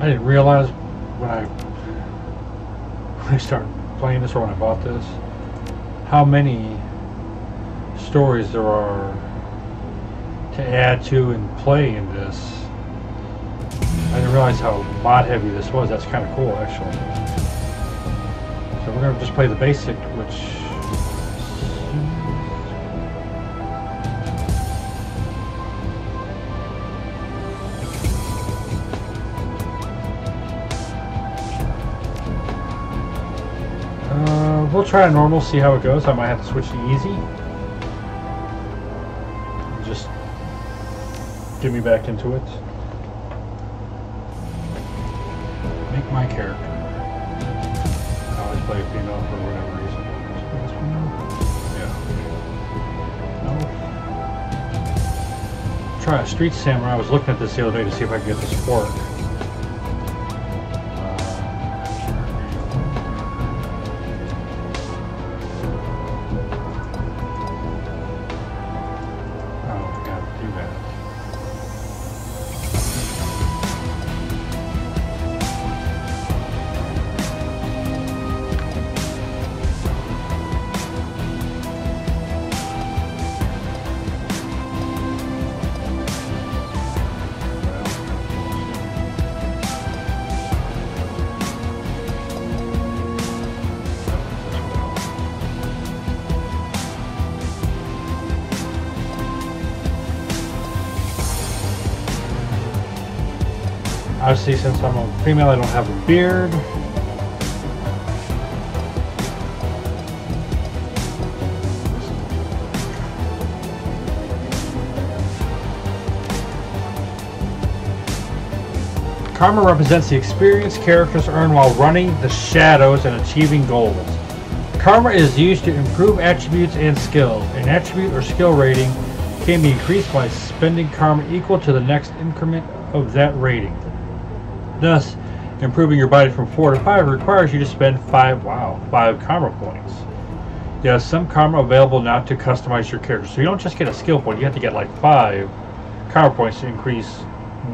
I didn't realize when I started playing this, or when I bought this, how many stories there are to add to and play in this. I didn't realize how mod heavy this was. That's kind of cool, actually. So we're going to just play the basic, which... we'll try a normal, see how it goes. I might have to switch to easy. Just get me back into it. Make my character. I always play a female for whatever reason. Yeah. No. Try a Street Samurai. I was looking at this the other day to see if I could get this to work. Obviously, since I'm a female, I don't have a beard. Karma represents the experience characters earn while running the shadows and achieving goals. Karma is used to improve attributes and skills. An attribute or skill rating can be increased by spending karma equal to the next increment of that rating. Thus, improving your body from 4 to 5 requires you to spend 5 karma points. There are some karma available now to customize your character. So you don't just get a skill point, you have to get like 5 karma points to increase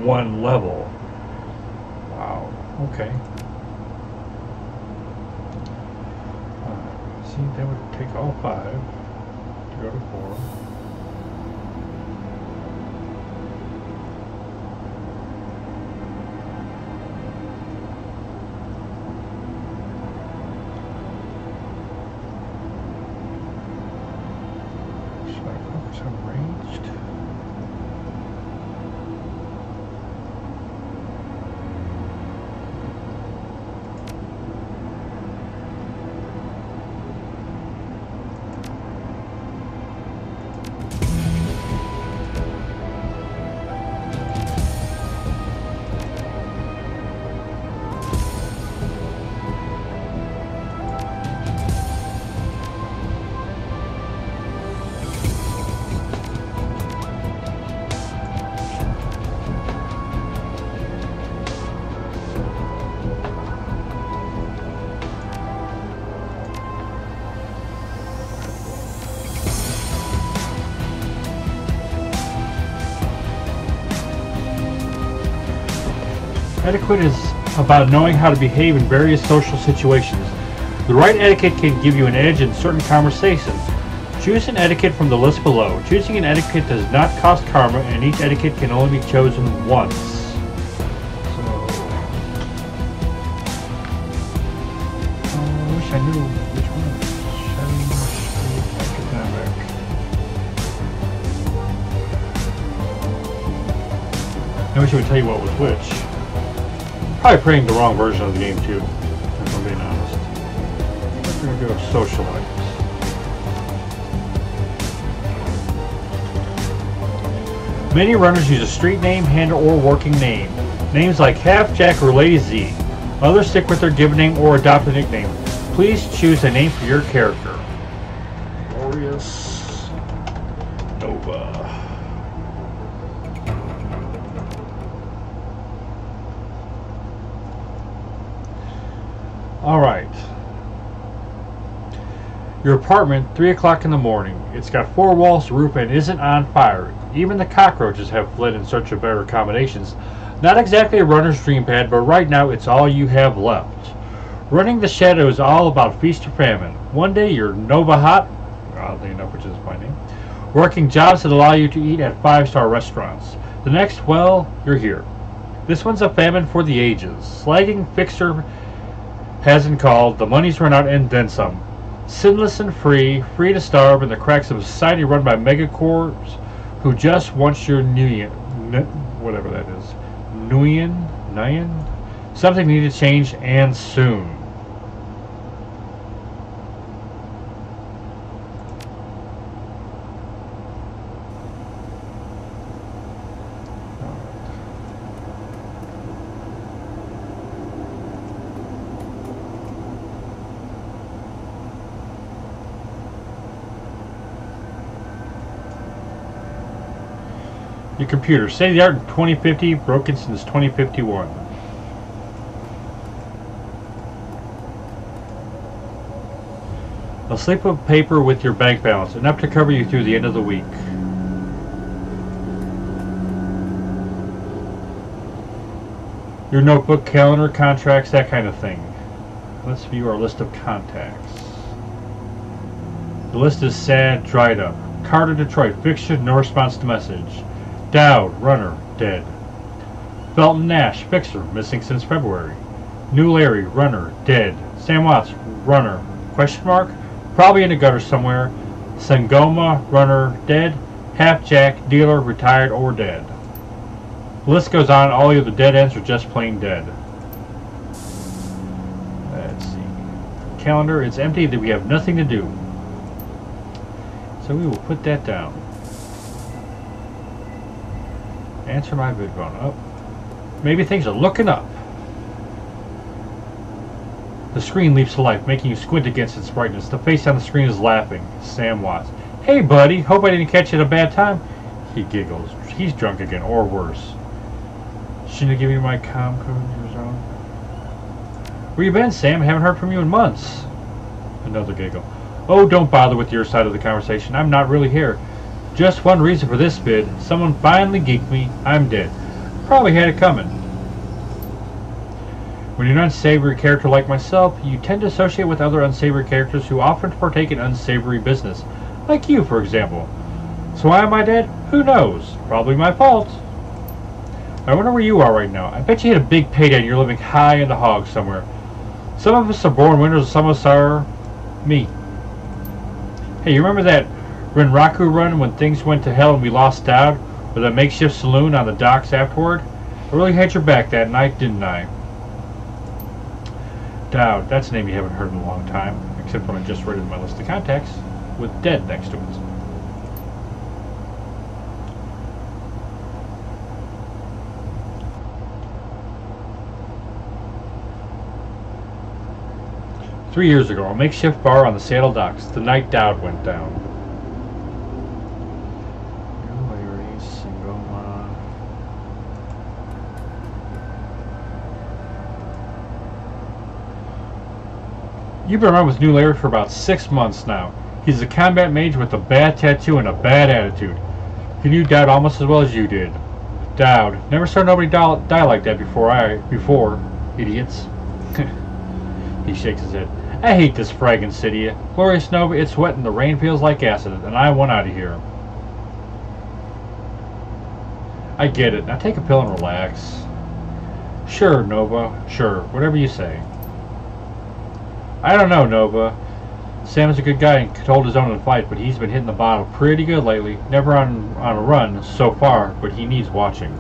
1 level. Wow, okay. See, that would take all 5 to go to 4. Etiquette is about knowing how to behave in various social situations. The right etiquette can give you an edge in certain conversations. Choose an etiquette from the list below. Choosing an etiquette does not cost karma, and each etiquette can only be chosen once. So, I wish I knew which one. I wish I would tell you what was which. Probably playing the wrong version of the game too, if I'm being honest. We're going to go social items. Many runners use a street name, handle, or working name. Names like Half Jack or Lazy. Others stick with their given name or adopt a nickname. Please choose a name for your character. Glorious Nova. Alright. Your apartment, 3 o'clock in the morning. It's got 4 walls, roof, and isn't on fire. Even the cockroaches have fled in search of better accommodations. Not exactly a runner's dream pad, but right now it's all you have left. Running the Shadow is all about feast or famine. One day you're Nova Hot, oddly enough, which is my name, working jobs that allow you to eat at 5-star restaurants. The next, well, you're here. This one's a famine for the ages. Slagging Fixer hasn't called, the money's run out and then some. Sinless and free to starve in the cracks of a society run by megacorps who just wants your Nuyen, whatever that is. Nuyen? Something needed to change, and soon. Your computer, state of the art in 2050, broken since 2051. A slip of paper with your bank balance, enough to cover you through the end of the week. Your notebook, calendar, contracts, that kind of thing. Let's view our list of contacts. The list is sad, dried up. Carter, Detroit, fixture, no response to message. Dowd, runner, dead. Felton Nash, fixer, missing since February. New Larry, runner, dead. Sam Watts, runner, question mark? Probably in a gutter somewhere. Sangoma, runner, dead. Half-Jack, dealer, retired or dead. The list goes on. All of the dead ends are just plain dead. Let's see. Calendar, it's empty. That we have nothing to do. So we will put that down. Answer my vid phone. Oh, maybe things are looking up. The screen leaps to life, making you squint against its brightness. The face on the screen is laughing. Sam Watts. Hey, buddy. Hope I didn't catch you at a bad time. He giggles. He's drunk again, or worse. Shouldn't have given you my comm code, your zone. Where you been, Sam? Haven't heard from you in months. Another giggle. Oh, don't bother with your side of the conversation. I'm not really here. Just one reason for this bid. Someone finally geeked me. I'm dead. Probably had it coming. When you're an unsavory character like myself, you tend to associate with other unsavory characters who often partake in unsavory business. Like you, for example. So why am I dead? Who knows? Probably my fault. I wonder where you are right now. I bet you hit a big payday and you're living high in the hog somewhere. Some of us are born winners, and some of us are me. Hey, you remember that Renraku run when things went to hell and we lost Dowd with a makeshift saloon on the docks afterward? I really had your back that night, didn't I? Dowd, that's a name you haven't heard in a long time, except when I just read it in my list of contacts, with dead next to it. Three years ago, a makeshift bar on the Seattle docks, the night Dowd went down. You've been around with New Larry for about 6 months now. He's a combat mage with a bad tattoo and a bad attitude. He knew Dowd almost as well as you did. Dowd, never saw nobody die like that before, idiots. He shakes his head. I hate this fragging city. Glorious Nova, it's wet and the rain feels like acid, and I want out of here. I get it. Now take a pill and relax. Sure, Nova. Sure. Whatever you say. I don't know, Nova. Sam's a good guy and could hold his own in a fight, but he's been hitting the bottle pretty good lately. Never on a run so far, but he needs watching.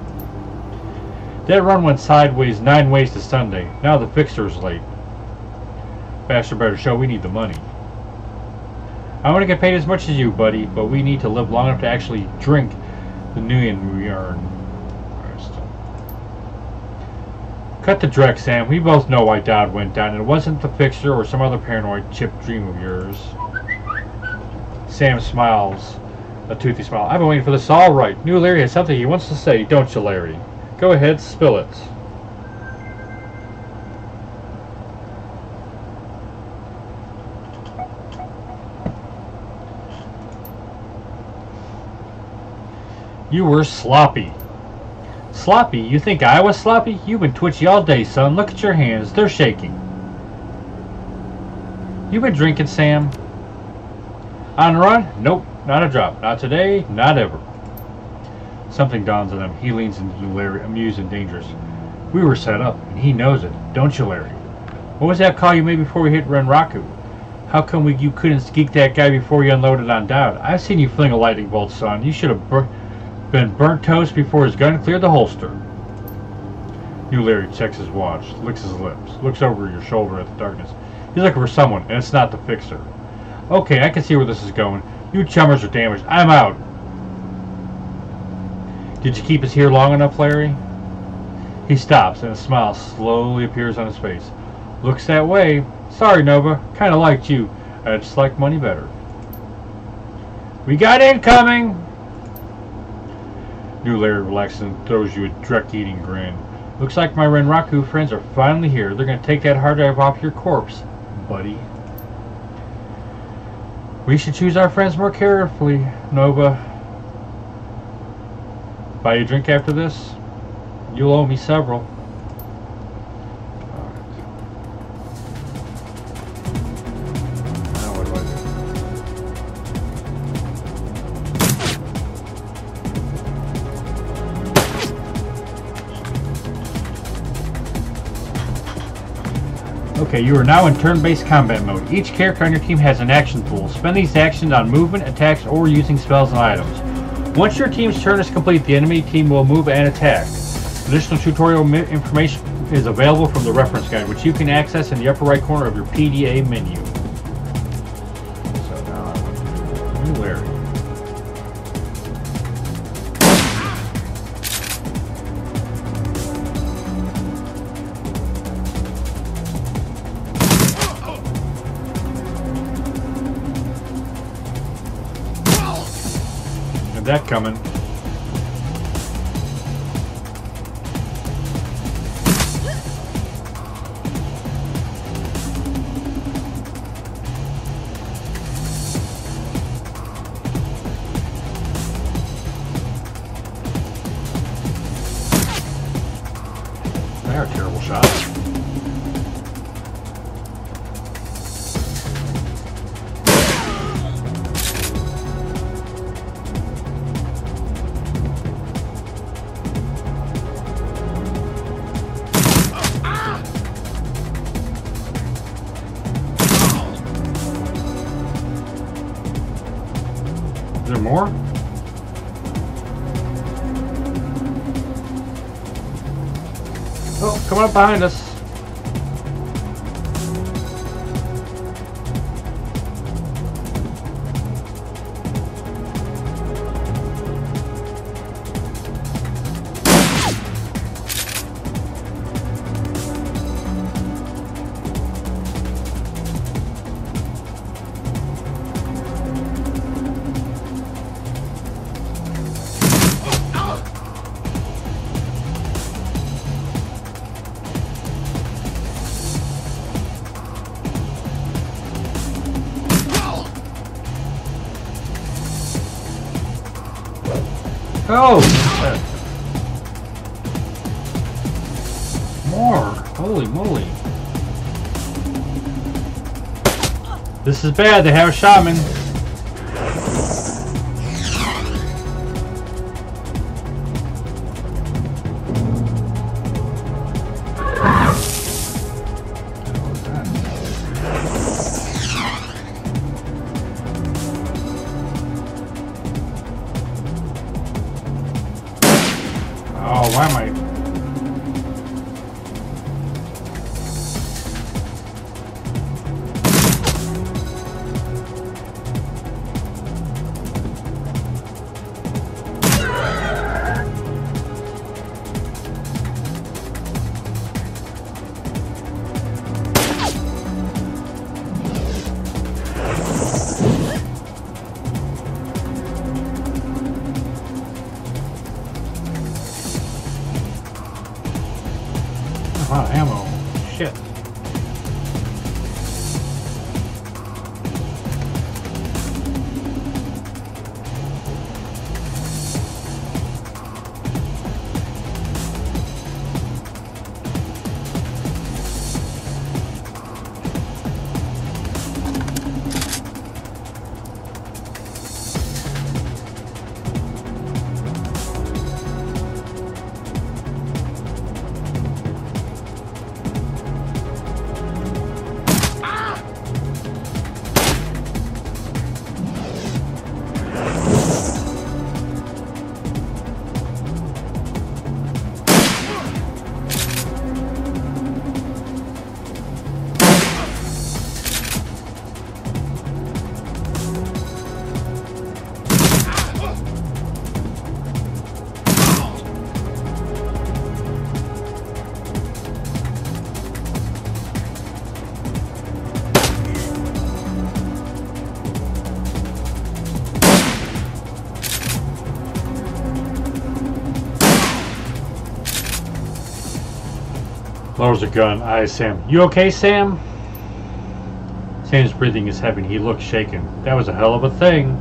That run went sideways 9 ways to Sunday. Now the fixer's late. Faster, better show. We need the money. I want to get paid as much as you, buddy, but we need to live long enough to actually drink the Nuyen we earn. Cut the dreck, Sam. We both know why Dowd went down, and it wasn't the fixer or some other paranoid chip dream of yours. Sam smiles, a toothy smile. I've been waiting for this all right. New Larry has something he wants to say, don't you, Larry? Go ahead, spill it. You were sloppy. Sloppy? You think I was sloppy? You've been twitchy all day, son. Look at your hands. They're shaking. You been drinking, Sam? On the run? Nope. Not a drop. Not today. Not ever. Something dawns on him. He leans into Larry, amused and dangerous. We were set up, and he knows it. Don't you, Larry? What was that call you made before we hit Renraku? How come you couldn't skeek that guy before you unloaded on Dowd? I've seen you fling a lightning bolt, son. You should have been burnt toast before his gun cleared the holster. You, Larry, checks his watch, licks his lips, looks over your shoulder at the darkness. He's looking for someone, and it's not the fixer. Okay, I can see where this is going. You chummers are damaged. I'm out. Did you keep us here long enough, Larry? He stops, and a smile slowly appears on his face. Looks that way. Sorry, Nova. Kind of liked you. I just like money better. We got incoming! New Larry relaxes and throws you a direct-eating grin. Looks like my Renraku friends are finally here. They're going to take that hard drive off your corpse, buddy. We should choose our friends more carefully, Nova. Buy you a drink after this? You'll owe me several. Now what do I do? Okay, you are now in turn-based combat mode. Each character on your team has an action pool. Spend these actions on movement, attacks, or using spells and items. Once your team's turn is complete, the enemy team will move and attack. Additional tutorial information is available from the reference guide, which you can access in the upper right corner of your PDA menu. So now I'm New Larry. And that coming. They are terrible shots. Is there more? Oh, coming up behind us. Oh! More! Holy moly! This is bad, they have a shaman. Oh, why am I... A lot of ammo. Shit. Lowers a gun, eyes Sam. You okay, Sam? Sam's breathing is heavy. He looks shaken. That was a hell of a thing.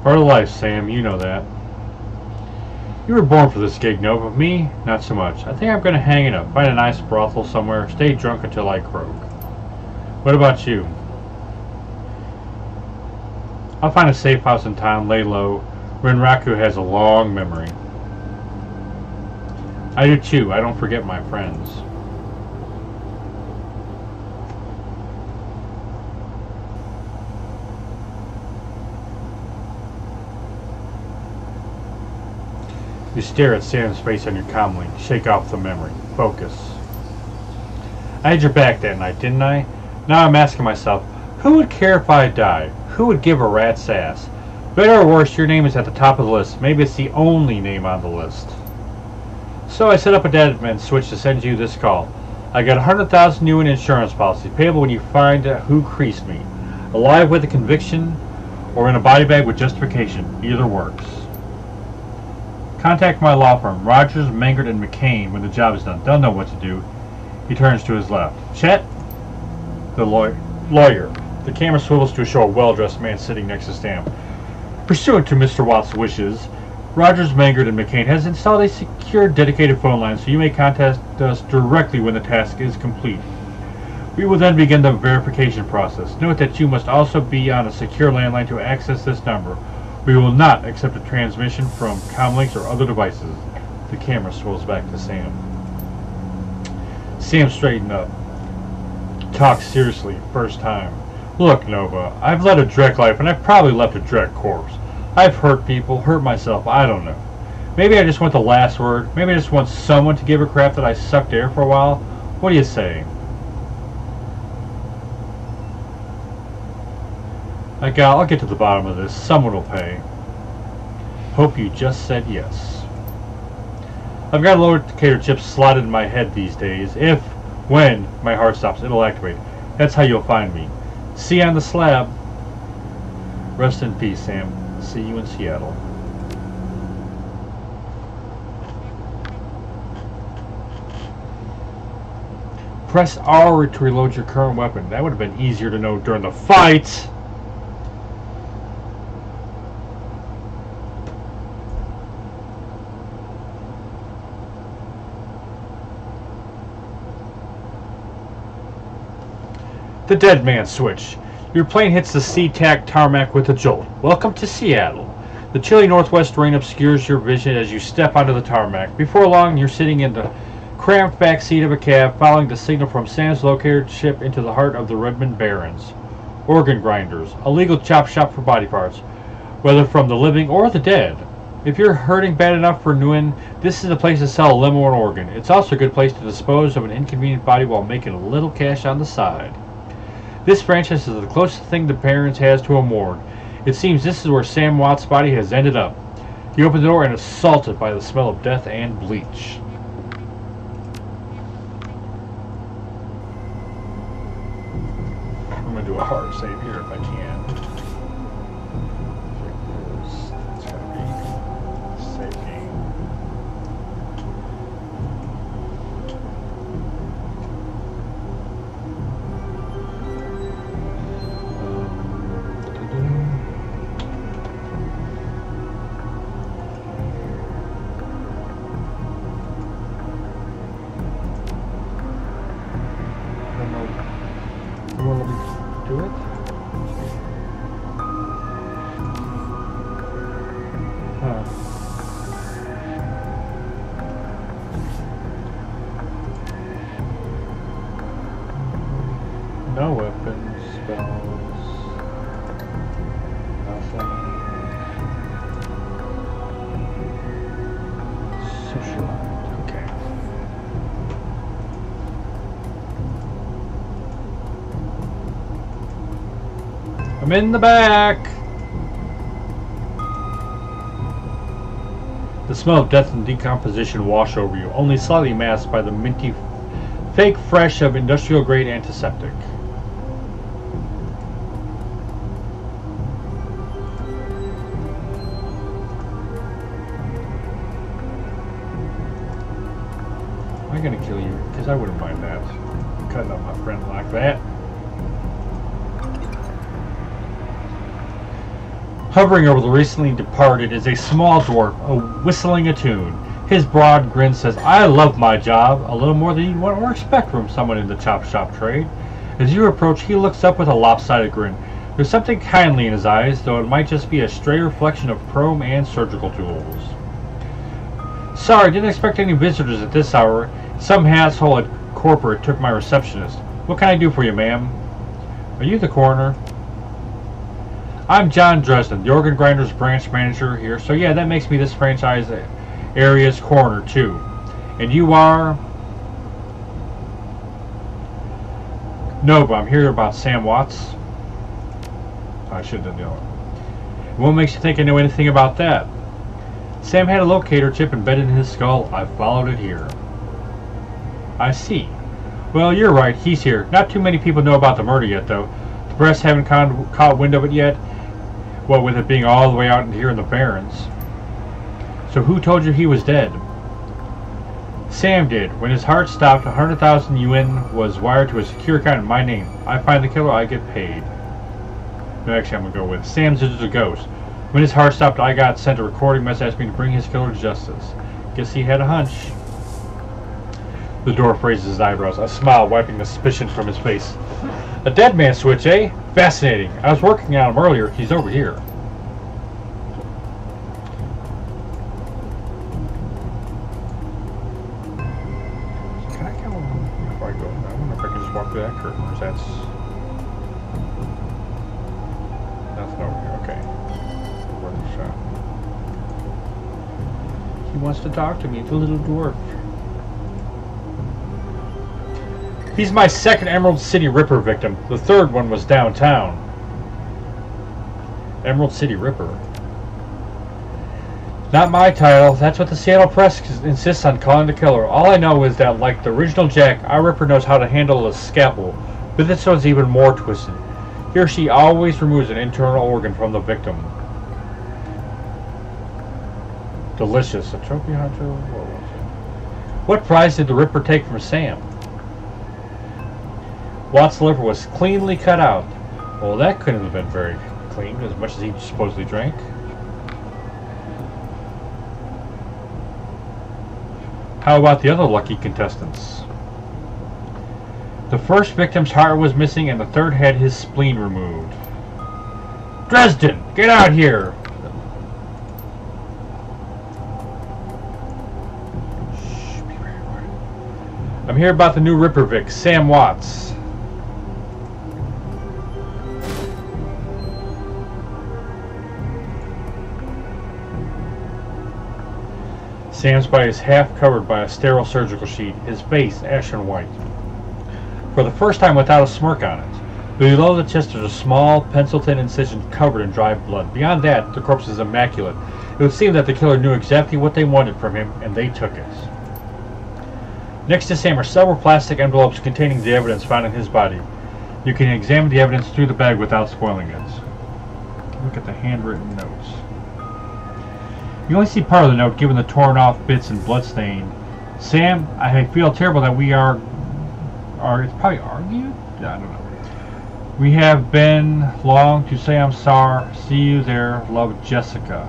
Part of life, Sam. You know that. You were born for this gig, Nova. Me, not so much. I think I'm going to hang it up. Find a nice brothel somewhere. Stay drunk until I croak. What about you? I'll find a safe house in town, lay low. Renraku has a long memory. I do too. I don't forget my friends. You stare at Sam's face on your comm link. Shake off the memory. Focus. I had your back that night, didn't I? Now I'm asking myself, who would care if I died? Who would give a rat's ass? Better or worse, your name is at the top of the list. Maybe it's the only name on the list. So I set up a deadman switch to send you this call. I got 100,000 new in insurance policy, payable when you find who creased me. Alive with a conviction, or in a body bag with justification. Either works. Contact my law firm, Rogers, Mangert, and McCain, when the job is done. They'll know what to do. He turns to his left. Chet? The lawyer. The camera swivels to show a well-dressed man sitting next to Sam. Pursuant to Mr. Watt's wishes, Rogers, Mangert, and McCain has installed a secure, dedicated phone line so you may contact us directly when the task is complete. We will then begin the verification process. Note that you must also be on a secure landline to access this number. We will not accept a transmission from comlinks or other devices. The camera swirls back to Sam. Sam straightened up. Talk seriously, first time. Look, Nova, I've led a Drek life and I've probably left a Drek corpse. I've hurt people, hurt myself, I don't know. Maybe I just want the last word. Maybe I just want someone to give a crap that I sucked air for a while. What do you say? I'll get to the bottom of this. Someone will pay. Hope you just said yes. I've got a locator chip slotted in my head these days. When my heart stops, it'll activate. That's how you'll find me. See you on the slab. Rest in peace, Sam. See you in Seattle. Press R to reload your current weapon. That would have been easier to know during the fight. The dead man switch. Your plane hits the SeaTac tarmac with a jolt. Welcome to Seattle. The chilly northwest rain obscures your vision as you step onto the tarmac. Before long, you're sitting in the cramped back seat of a cab, following the signal from Sam's locator chip into the heart of the Redmond Barrens. Organ grinders, a legal chop shop for body parts, whether from the living or the dead. If you're hurting bad enough for Nguyen, this is the place to sell a limo or organ. It's also a good place to dispose of an inconvenient body while making a little cash on the side. This franchise is the closest thing the parents has to a morgue. It seems this is where Sam Watt's body has ended up. You open the door and is assaulted by the smell of death and bleach. I'm going to do a hard save here if I can. It's going to be save game. Do it? Huh. No weapons, spells, nothing. Socialite, okay. I'm in the back! The smell of death and decomposition wash over you, only slightly masked by the minty fake fresh of industrial grade antiseptic. I'm gonna kill you, because I wouldn't mind that. Cutting up my friend like that. Hovering over the recently departed is a small dwarf, whistling a tune. His broad grin says, "I love my job," a little more than you'd want or expect from someone in the chop shop trade. As you approach, he looks up with a lopsided grin. There's something kindly in his eyes, though it might just be a stray reflection of chrome and surgical tools. "Sorry, didn't expect any visitors at this hour. Some asshole at corporate took my receptionist. What can I do for you, ma'am?" "Are you the coroner?" "I'm John Dresden, the organ grinders branch manager here, so yeah, that makes me this franchise area's coroner too. And you are?" "No, but I'm here about Sam Watts." I shouldn't have known. "What makes you think I know anything about that?" "Sam had a locator chip embedded in his skull. I followed it here." "I see. Well, you're right. He's here. Not too many people know about the murder yet, though. The press haven't caught wind of it yet. What with it being all the way out here in the Barrens." "So who told you he was dead?" "Sam did. When his heart stopped, 100,000 yuan was wired to a secure account in my name. I find the killer, I get paid." No, actually, I'm going to go with Sam's just a ghost. When his heart stopped, I got sent a recording message asking me to bring his killer to justice. Guess he had a hunch. The dwarf raises his eyebrows, a smile wiping the suspicion from his face. "A dead man switch, eh? Fascinating. I was working on him earlier. He's over here." Can I go before I go? I wonder if I can just walk through that curtain, or is that nothing over here? Okay. He wants to talk to me, the little dwarf. "He's my second Emerald City Ripper victim. The third one was downtown." Emerald City Ripper? "Not my title. That's what the Seattle Press insists on calling the killer. All I know is that, like the original Jack, our Ripper knows how to handle a scalpel, but this one's even more twisted. He or she always removes an internal organ from the victim." Delicious. A trophy hunter? What was it? "What prize did the Ripper take from Sam?" "Watts' liver was cleanly cut out." "Well, that couldn't have been very clean, as much as he supposedly drank." "How about the other lucky contestants?" "The first victim's heart was missing, and the third had his spleen removed." "Dresden, get out here!" Shh, be very quiet. "I'm here about the new Ripper Vic, Sam Watts." Sam's body is half covered by a sterile surgical sheet, his face ashen white. For the first time without a smirk on it. Below the chest there's a small, pencil-thin incision covered in dry blood. Beyond that, the corpse is immaculate. It would seem that the killer knew exactly what they wanted from him, and they took it. Next to Sam are several plastic envelopes containing the evidence found in his body. You can examine the evidence through the bag without spoiling it. Look at the handwritten notes. You only see part of the note, given the torn off bits and bloodstain. "Sam, I feel terrible that we are it's probably argued? I don't know. We have been long to say I'm sorry. See you there. Love, Jessica."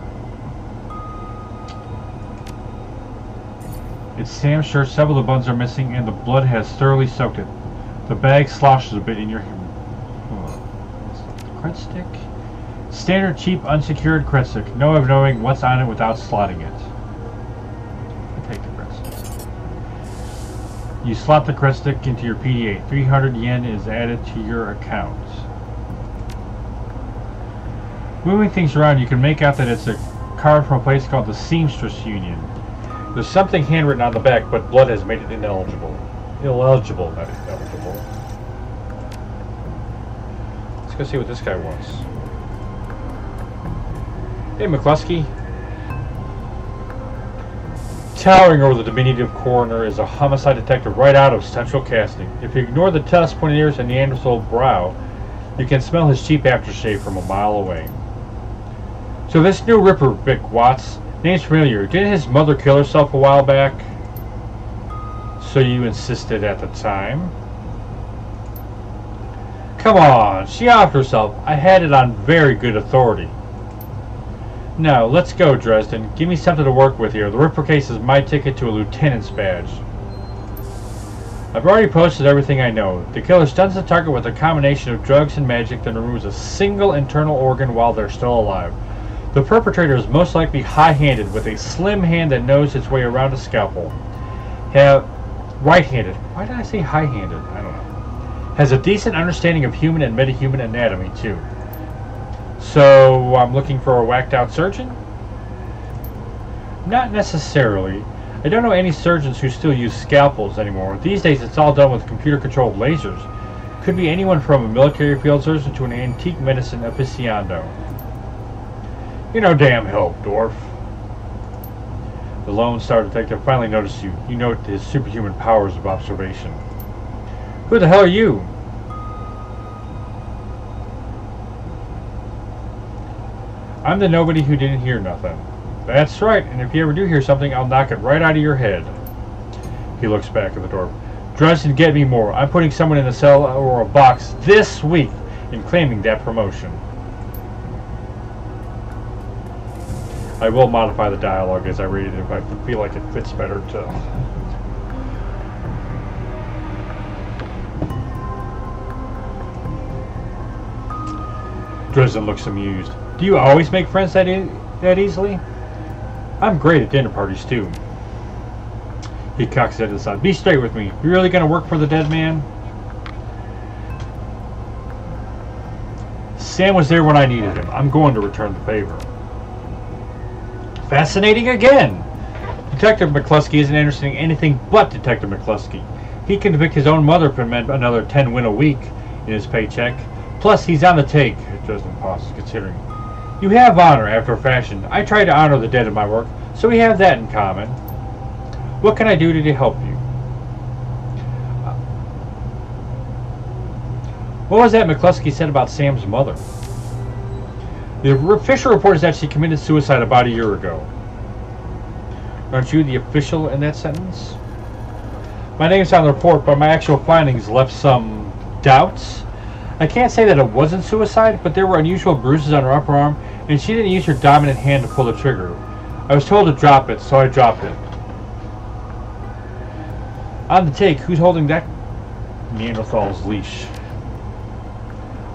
It's Sam's shirt. Several of the buttons are missing, and the blood has thoroughly soaked it. The bag sloshes a bit in your cred stick. Standard cheap unsecured cred stick. No way of knowing what's on it without slotting it. I'll take the cred stick. You slot the cred stick into your PDA. 300 yen is added to your account. Moving things around, you can make out that it's a card from a place called the Seamstress Union. There's something handwritten on the back, but blood has made it ineligible. Illegible, not ineligible. Let's go see what this guy wants. "Hey, McCluskey." Towering over the diminutive coroner is a homicide detective right out of Central Casting. If you ignore the tusk-pointed ears and Neanderthal brow, you can smell his cheap aftershave from a mile away. "So this new Ripper, Vic Watts, name's familiar. Didn't his mother kill herself a while back?" So you insisted at the time? Come on, she offered herself. I had it on very good authority. Now, let's go, Dresden. Give me something to work with here. The Ripper case is my ticket to a lieutenant's badge. I've already posted everything I know. The killer stuns the target with a combination of drugs and magic, then removes a single internal organ while they're still alive. The perpetrator is most likely high-handed, with a slim hand that knows its way around a scalpel. Right-handed. Why did I say high-handed? I don't know. Has a decent understanding of human and metahuman anatomy, too. So, I'm looking for a whacked-out surgeon? Not necessarily. I don't know any surgeons who still use scalpels anymore. These days, it's all done with computer-controlled lasers. Could be anyone from a military field surgeon to an antique medicine aficionado. You know damn help, dwarf. The Lone Star Detective finally noticed you. You note his superhuman powers of observation. Who the hell are you? I'm the nobody who didn't hear nothing. That's right, and if you ever do hear something, I'll knock it right out of your head. He looks back at the door. Dresden, get me more. I'm putting someone in a cell or a box this week and claiming that promotion. I will modify the dialogue as I read it if I feel like it fits better to... Dresden looks amused. Do you always make friends that easily? I'm great at dinner parties, too. He cocks his head to the side. Be straight with me. You really gonna work for the dead man? Sam was there when I needed him. I'm going to return the favor. Fascinating again! Detective McCluskey isn't interested in anything but Detective McCluskey. He can convict his own mother for another 10 win a week in his paycheck. Plus, he's on the take. Dresden pauses, considering. You have honor, after a fashion. I try to honor the dead in my work, so we have that in common. What can I do to help you? What was that McCluskey said about Sam's mother? The official report is that she committed suicide about a year ago. Aren't you the official in that sentence? My name's on the report, but my actual findings left some doubts. I can't say that it wasn't suicide, but there were unusual bruises on her upper arm, and she didn't use her dominant hand to pull the trigger. I was told to drop it, so I dropped it. On the take, who's holding that Neanderthal's leash?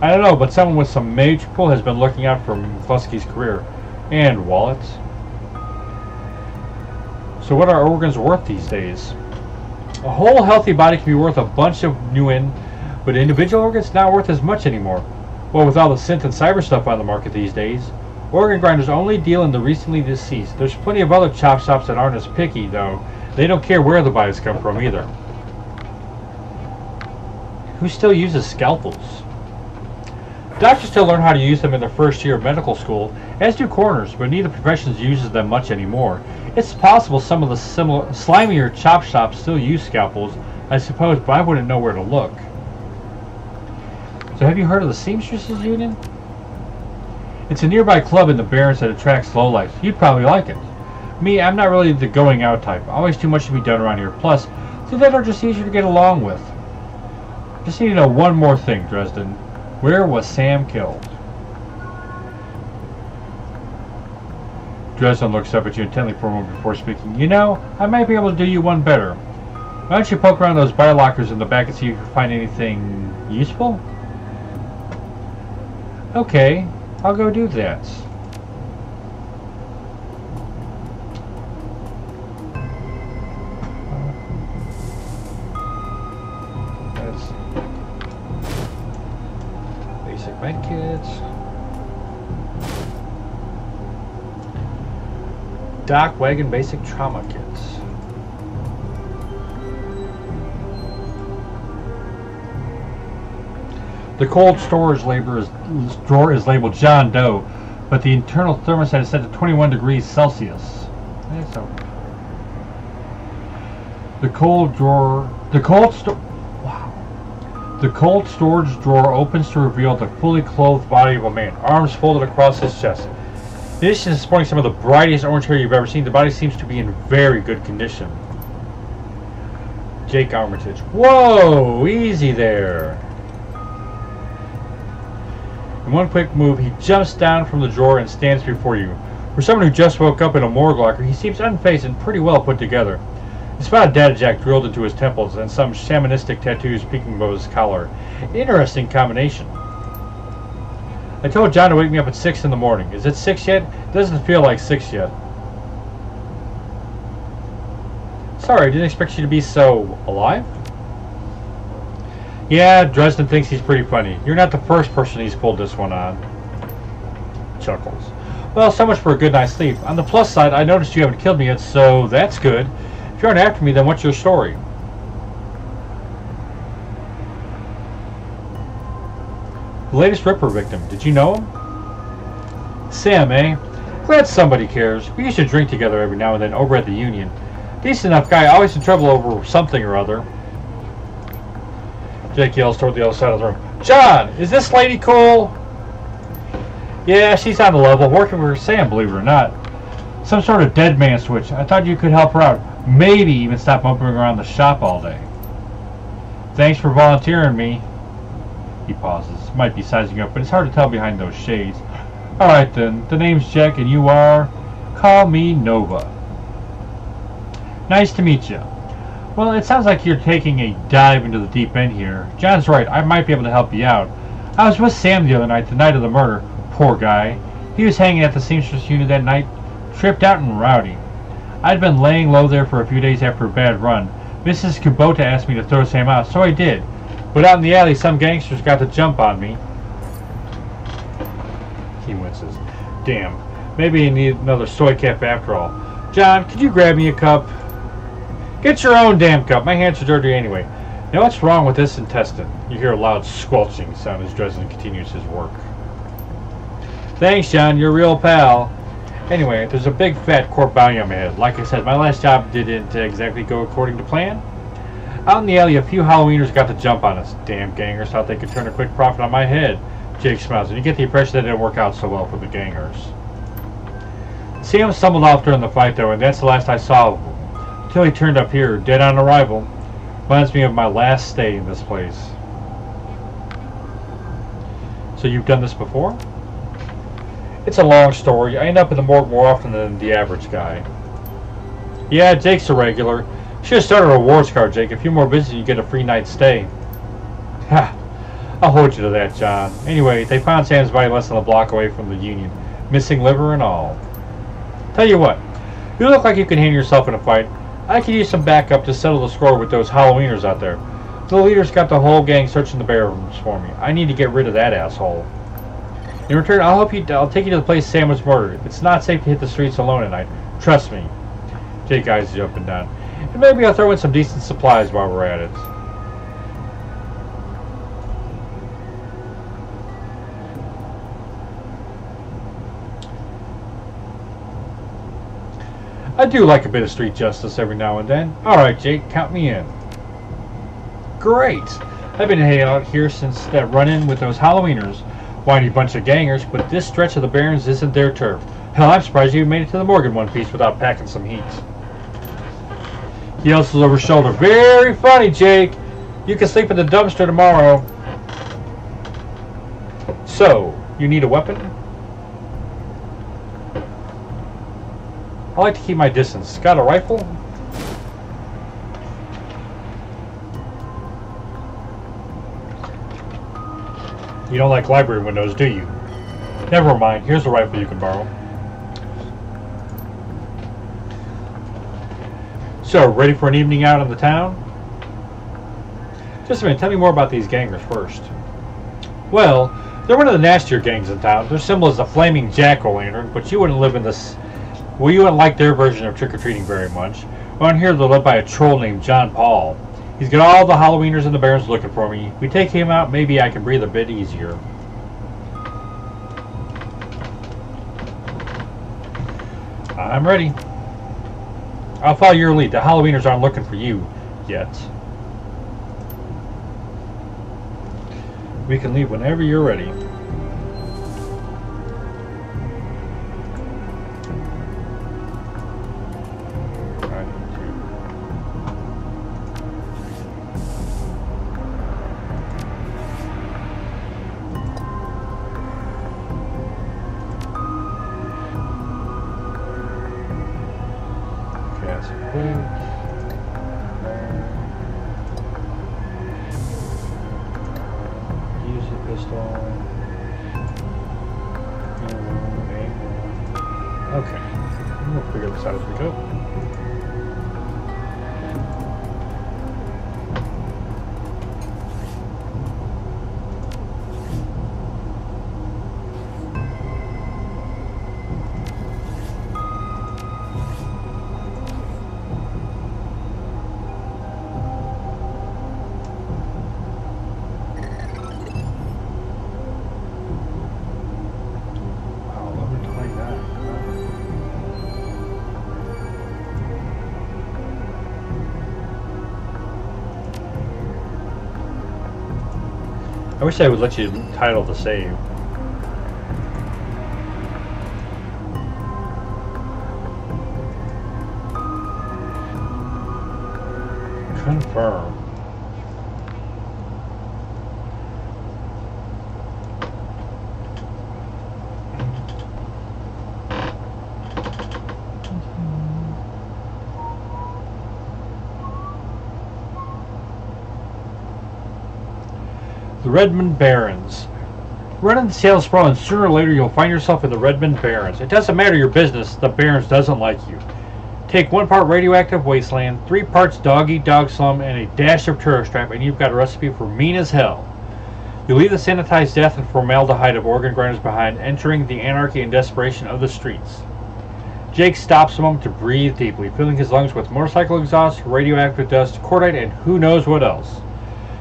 I don't know, but someone with some mage pull has been looking out for McCluskey's career. And wallets. So what are organs worth these days? A whole healthy body can be worth a bunch of new but individual organs not worth as much anymore. Well, with all the synth and cyber stuff on the market these days, organ grinders only deal in the recently deceased. There's plenty of other chop shops that aren't as picky, though. They don't care where the bodies come from either. Who still uses scalpels? Doctors still learn how to use them in their first year of medical school, as do coroners, but neither profession uses them much anymore. It's possible some of the slimier chop shops still use scalpels, I suppose, but I wouldn't know where to look. So have you heard of the Seamstresses Union? It's a nearby club in the Barrens that attracts lowlifes. You'd probably like it. Me, I'm not really the going out type. Always too much to be done around here. Plus, the dead are just easier to get along with. Just need to know one more thing, Dresden. Where was Sam killed? Dresden looks up at you intently for a moment before speaking. You know, I might be able to do you one better. Why don't you poke around those biolockers in the back and see if you can find anything useful? Okay, I'll go do that. That's basic med kits. Doc Wagon basic trauma kits. The cold storage drawer is labeled John Doe, but the internal thermostat is set to 21 degrees Celsius. The cold storage drawer opens to reveal the fully clothed body of a man, arms folded across his chest. In addition to sporting some of the brightest orange hair you've ever seen, the body seems to be in very good condition. Jake Armitage. Whoa! Easy there. In one quick move, he jumps down from the drawer and stands before you. For someone who just woke up in a morgue locker, he seems unfazed and pretty well put together. He spotted a data jack drilled into his temples and some shamanistic tattoos peeking above his collar. Interesting combination. I told John to wake me up at 6 in the morning. Is it 6 yet? It doesn't feel like 6 yet. Sorry, I didn't expect you to be so alive. Yeah, Dresden thinks he's pretty funny. You're not the first person he's pulled this one on. Chuckles. Well, so much for a good night's sleep. On the plus side, I noticed you haven't killed me yet, so that's good. If you aren't after me, then what's your story? The latest Ripper victim. Did you know him? Sam, eh? Glad somebody cares. We used to drink together every now and then over at the Union. Decent enough guy, always in trouble over something or other. Jake yells toward the other side of the room. John, is this lady cool? Yeah, she's on the level, working for Sam, believe it or not. Some sort of dead man switch. I thought you could help her out. Maybe even stop bumping around the shop all day. Thanks for volunteering me. He pauses. Might be sizing up, but it's hard to tell behind those shades. Alright then, the name's Jack and you are? Call me Nova. Nice to meet you. Well, it sounds like you're taking a dive into the deep end here. John's right, I might be able to help you out. I was with Sam the other night, the night of the murder. Poor guy. He was hanging at the seamstress unit that night, tripped out and rowdy. I'd been laying low there for a few days after a bad run. Mrs. Kubota asked me to throw Sam out, so I did. But out in the alley, some gangsters got the jump on me. He winces. Damn. Maybe you need another soy cap after all. John, could you grab me a cup? Get your own damn cup. My hands are dirty anyway. Now what's wrong with this intestine? You hear a loud squelching sound as Dresden continues his work. Thanks, John. You're a real pal. Anyway, there's a big fat court bounty on my head. Like I said, my last job didn't exactly go according to plan. Out in the alley, a few Halloweeners got the jump on us. Damn gangers thought they could turn a quick profit on my head. Jake smiles, and you get the impression that it didn't work out so well for the gangers. Sam stumbled off during the fight, though, and that's the last I saw of him. Until he turned up here, dead on arrival. Reminds me of my last stay in this place. So you've done this before? It's a long story. I end up in the morgue more often than the average guy. Yeah, Jake's a regular. Should have started a rewards card, Jake. A few more visits and you get a free night stay. Ha! I'll hold you to that, John. Anyway, they found Sam's body less than a block away from the Union. Missing liver and all. Tell you what. You look like you can handle yourself in a fight. I could use some backup to settle the score with those Halloweeners out there. The leader's got the whole gang searching the barrooms for me. I need to get rid of that asshole. In return, I'll take you to the place Sam was murdered. It's not safe to hit the streets alone at night. Trust me. Jake eyes you up and down. And maybe I'll throw in some decent supplies while we're at it. I do like a bit of street justice every now and then. Alright, Jake, count me in. Great! I've been hanging out here since that run-in with those Halloweeners. Whiny bunch of gangers, but this stretch of the Barrens isn't their turf. Hell, I'm surprised you made it to the morgue in one piece without packing some heat. He yells over his shoulder. Very funny, Jake. You can sleep in the dumpster tomorrow. So, you need a weapon? I like to keep my distance. Got a rifle? You don't like library windows, do you? Never mind. Here's a rifle you can borrow. So, ready for an evening out in the town? Just a minute. Tell me more about these gangers first. Well, they're one of the nastier gangs in town. Their symbol is the flaming jack-o'-lantern, but you wouldn't live in this... Well, you wouldn't like their version of trick-or-treating very much. Around here, they're led by a troll named John Paul. He's got all the Halloweeners and the Barons looking for me. If we take him out, maybe I can breathe a bit easier. I'm ready. I'll follow your lead. The Halloweeners aren't looking for you yet. We can leave whenever you're ready. pistol. Okay. We'll figure this out as we go. I wish I would let you title the save. Confirm. The Redmond Barrens. Run in the sales sprawl and sooner or later you'll find yourself in the Redmond Barrens. It doesn't matter your business, the Barrens doesn't like you. Take 1 part radioactive wasteland, 3 parts dog-eat-dog slum, and a dash of tourist trap, and you've got a recipe for mean as hell. You leave the sanitized death and formaldehyde of organ grinders behind, entering the anarchy and desperation of the streets. Jake stops a moment to breathe deeply, filling his lungs with motorcycle exhaust, radioactive dust, cordite, and who knows what else.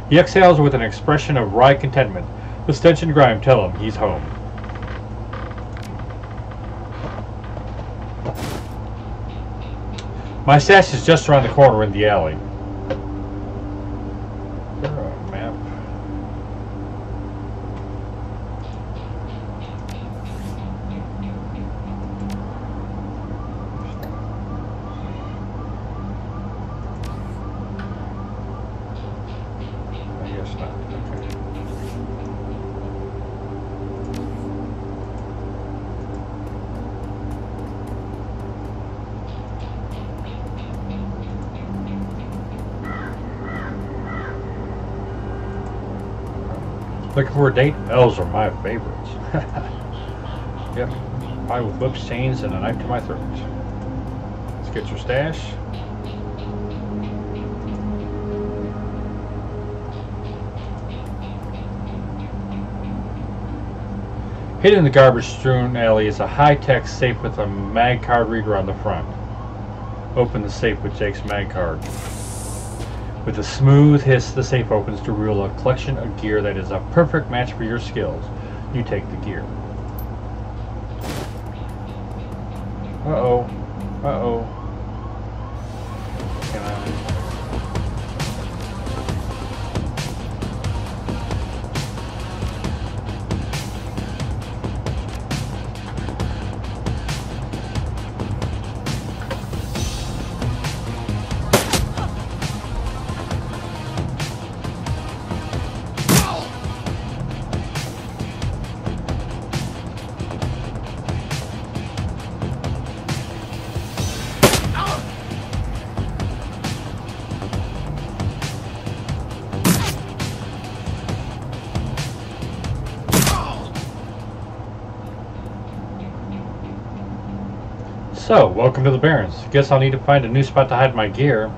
He exhales with an expression of wry contentment. The stench and grime tell him he's home. My stash is just around the corner in the alley. Is there a map? I guess not. Okay. Looking for a date? Elves are my favorites. Yep. Pie with whips, chains, and a knife to my throat. Let's get your stash. Hidden in the garbage-strewn alley is a high-tech safe with a mag card reader on the front. Open the safe with Jake's mag card. With a smooth hiss, the safe opens to reveal a collection of gear that is a perfect match for your skills. You take the gear. Uh-oh. Uh-oh. Can I... So, welcome to the Barrens. Guess I'll need to find a new spot to hide my gear.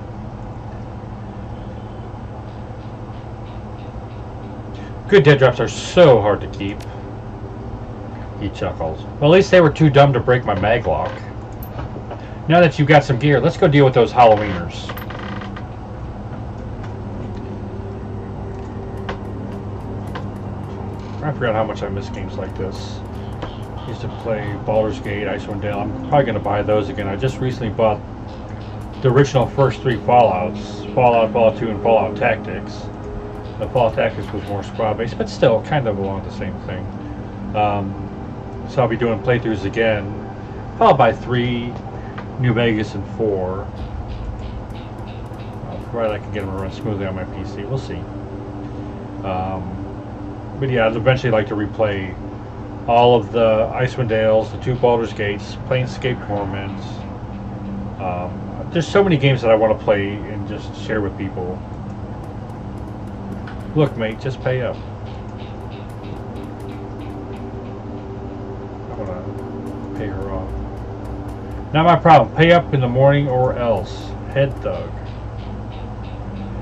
Good dead drops are so hard to keep. He chuckles. Well, at least they were too dumb to break my mag lock. Now that you've got some gear, let's go deal with those Halloweeners. I forgot how much I miss games like this. I used to play Baldur's Gate, Icewind Dale. I'm probably going to buy those again. I just recently bought the original first 3 Fallouts. Fallout, Fallout 2, and Fallout Tactics. The Fallout Tactics was more squad-based, but still kind of along the same thing. So I'll be doing playthroughs again, followed by 3, New Vegas, and 4. Provided I can get them to run smoothly on my PC. We'll see. But yeah, I'd eventually like to replay all of the Icewind Dales, the 2 Baldur's Gates, Planescape Torments. There's so many games that I want to play and just share with people. Look, mate, just pay up. pay her off. Not my problem. Pay up in the morning or else. Head thug.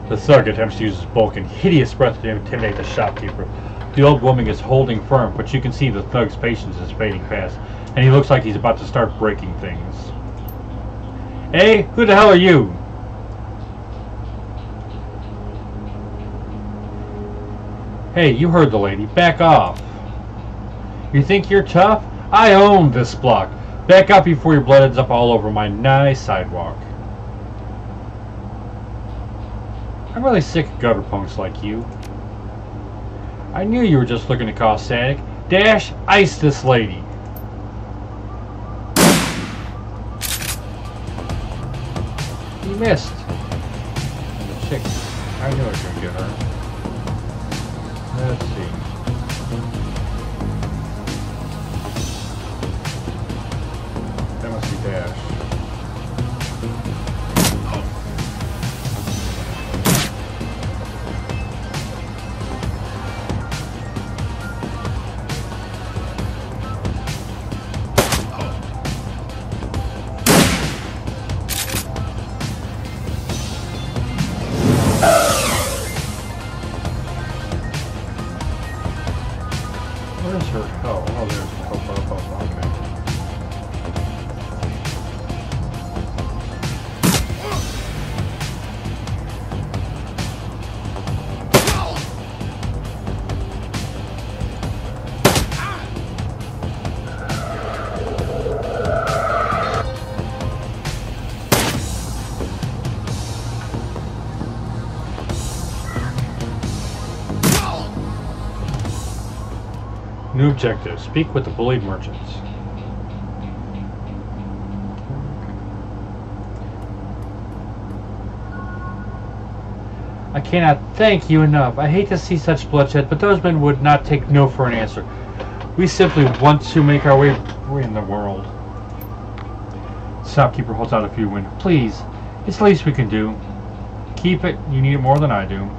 The thug attempts to use his bulk and hideous breath to intimidate the shopkeeper. The old woman is holding firm, but you can see the thug's patience is fading fast, and he looks like he's about to start breaking things. Hey, who the hell are you? Hey, you heard the lady. Back off. You think you're tough? I own this block. Back up before your blood ends up all over my nice sidewalk. I'm really sick of gutter punks like you. I knew you were just looking to cause static. Dash, ice this lady. You missed. And the chick, I knew I was going to get her. Let's see. That must be Dash. Where's her hell? Oh, there's the hell. Okay. New objective. Speak with the bullied merchants. I cannot thank you enough. I hate to see such bloodshed, but those men would not take no for an answer. We simply want to make our way in the world. Shopkeeper holds out a few wind. Please, it's the least we can do. Keep it. You need it more than I do.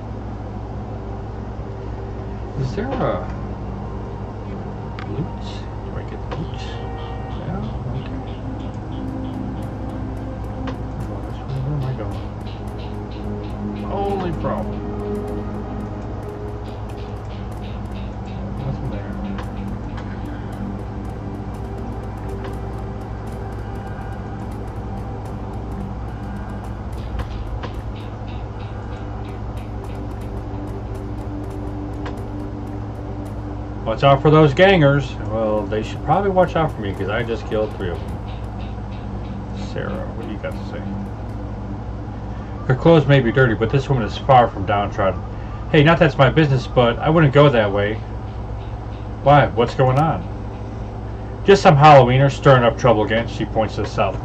Is there a loot? Do I get loot? Yeah, okay. Where am I going? Only problem. Nothing there. Watch out for those gangers. Well, they should probably watch out for me because I just killed 3 of them. Sarah, what do you got to say? Her clothes may be dirty, but this woman is far from downtrodden. Hey, not that's my business, but I wouldn't go that way. Why? What's going on? Just some Halloweeners stirring up trouble again, she points to the south.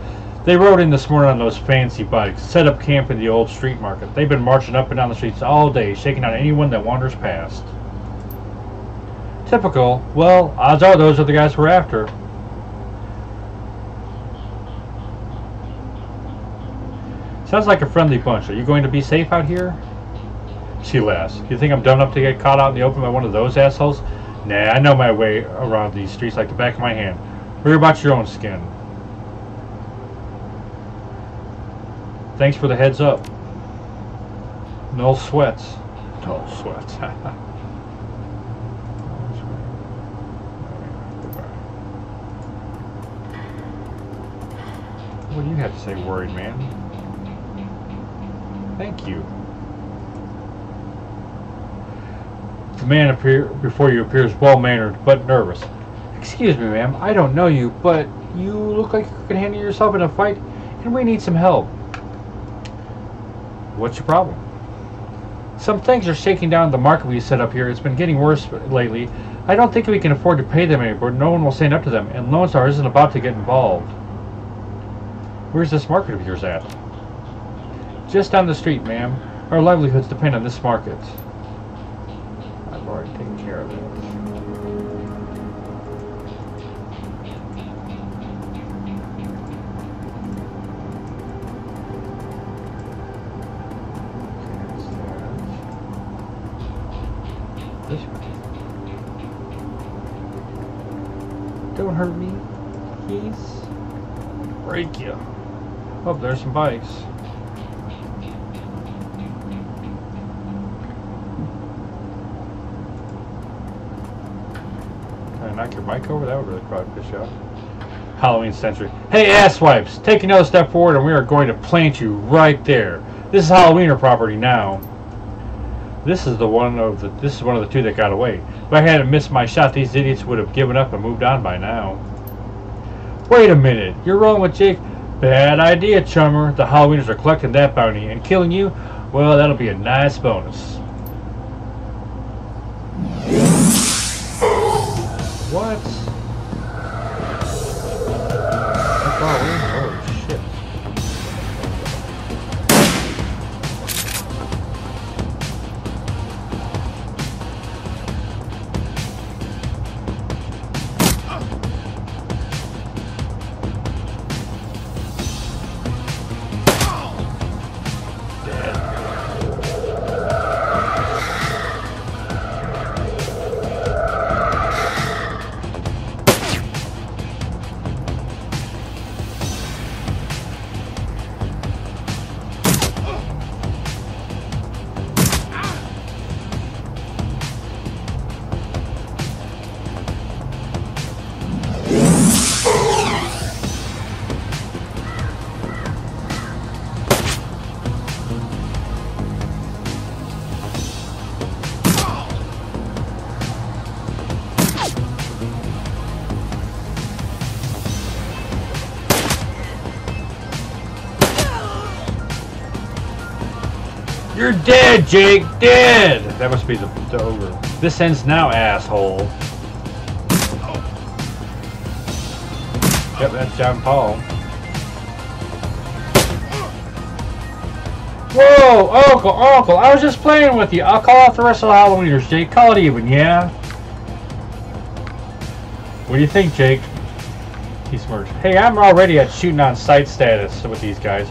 They rode in this morning on those fancy bikes, set up camp in the old street market. They've been marching up and down the streets all day, shaking out anyone that wanders past. Typical. Well, odds are those are the guys we're after. Sounds like a friendly bunch. Are you going to be safe out here? She laughs. You think I'm dumb enough to get caught out in the open by one of those assholes? Nah, I know my way around these streets like the back of my hand. Worry about your own skin. Thanks for the heads up. No sweats. No sweats. What do you have to say, worried man? Thank you. The man before you appears well-mannered but nervous. Excuse me, ma'am. I don't know you, but you look like you can handle yourself in a fight, and we need some help. What's your problem? Some things are shaking down the market we set up here. It's been getting worse lately. I don't think we can afford to pay them anymore. No one will stand up to them, and Lone Star isn't about to get involved. Where's this market of yours at? Just down the street, ma'am. Our livelihoods depend on this market. I've already taken care of it. This one. Don't hurt me, please. break you. Oh, there's some bikes. Can I knock your bike over? That would really probably piss you off. Halloween Century. Hey, asswipes! Take another step forward and we are going to plant you right there. This is Halloweener property now. This is one of the two that got away. If I hadn't missed my shot, these idiots would have given up and moved on by now. Wait a minute, you're rolling with Jake? Bad idea, chummer. The Halloweeners are collecting that bounty, and killing you, well, that'll be a nice bonus. What? That's Halloween? Holy shit. You're dead, Jake! Dead! That must be the ogre. This ends now, asshole. Yep, that's John Paul. Whoa! Uncle! I was just playing with you. I'll call off the rest of the Halloweeners, Jake. Call it even, yeah? What do you think, Jake? He smirks. Hey, I'm already at shooting on sight status with these guys.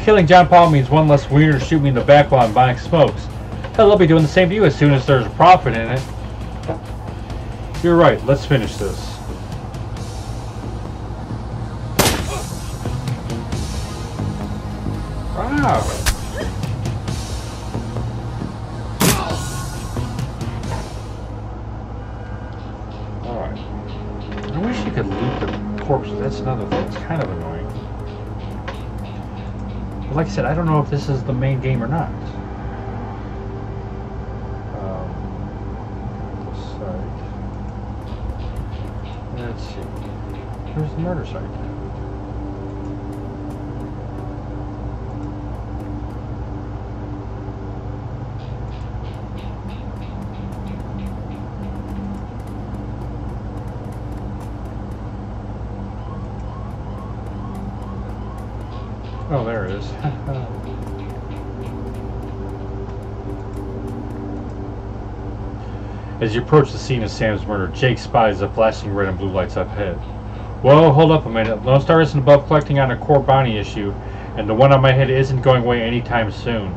Killing John Paul means one less wiener to shoot me in the back while I'm buying smokes. Hell, they'll be doing the same to you as soon as there's a profit in it. You're right, let's finish this. Wow. Alright. I wish you could loot the corpses. That's another thing. It's kind of annoying. But like I said, I don't know if this is the main game or not. Site. Let's see. Where's the murder site? Oh, there it is. As you approach the scene of Sam's murder, Jake spies the flashing red and blue lights up ahead. Whoa, hold up a minute. Lone Star isn't above collecting on a core bounty issue, and the one on my head isn't going away anytime soon.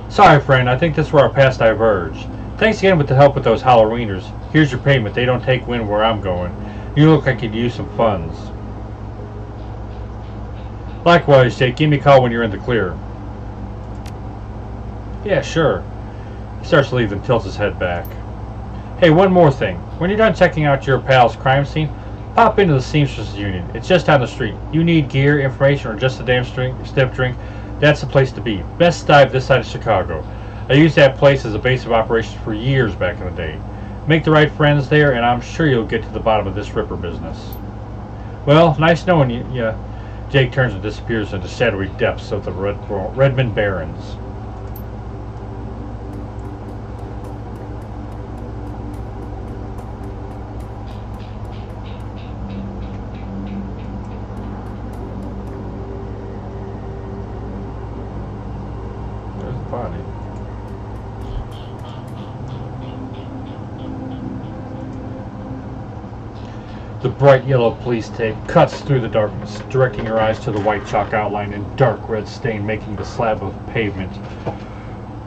Sorry, friend. I think this is where our paths diverge. Thanks again with the help with those Halloweeners. Here's your payment. They don't take wind where I'm going. You look like you could use some funds. Likewise, Jake, give me a call when you're in the clear. Yeah, sure. He starts to leave and tilts his head back. Hey, one more thing. When you're done checking out your pal's crime scene, pop into the Seamstress Union. It's just down the street. You need gear, information, or just a damn stiff drink, that's the place to be. Best dive this side of Chicago. I used that place as a base of operations for years back in the day. Make the right friends there, and I'm sure you'll get to the bottom of this Ripper business. Well, nice knowing you. Yeah. Jake turns and disappears into shadowy depths of the Redmond Barrens. There's the body. The bright yellow police tape cuts through the darkness, directing your eyes to the white chalk outline and dark red stain making the slab of pavement.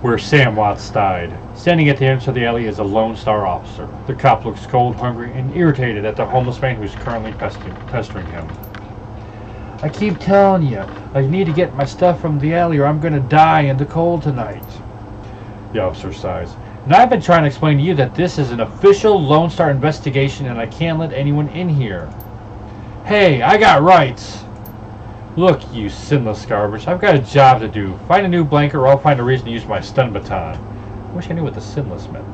where Sam Watts died. Standing at the entrance of the alley is a Lone Star officer. The cop looks cold, hungry, and irritated at the homeless man who's currently pestering him. I keep telling you, I need to get my stuff from the alley or I'm going to die in the cold tonight. The officer sighs. And I've been trying to explain to you that this is an official Lone Star investigation and I can't let anyone in here. Hey, I got rights. Look, you sinless garbage, I've got a job to do. Find a new blanket or I'll find a reason to use my stun baton. I wish I knew what the sinless meant.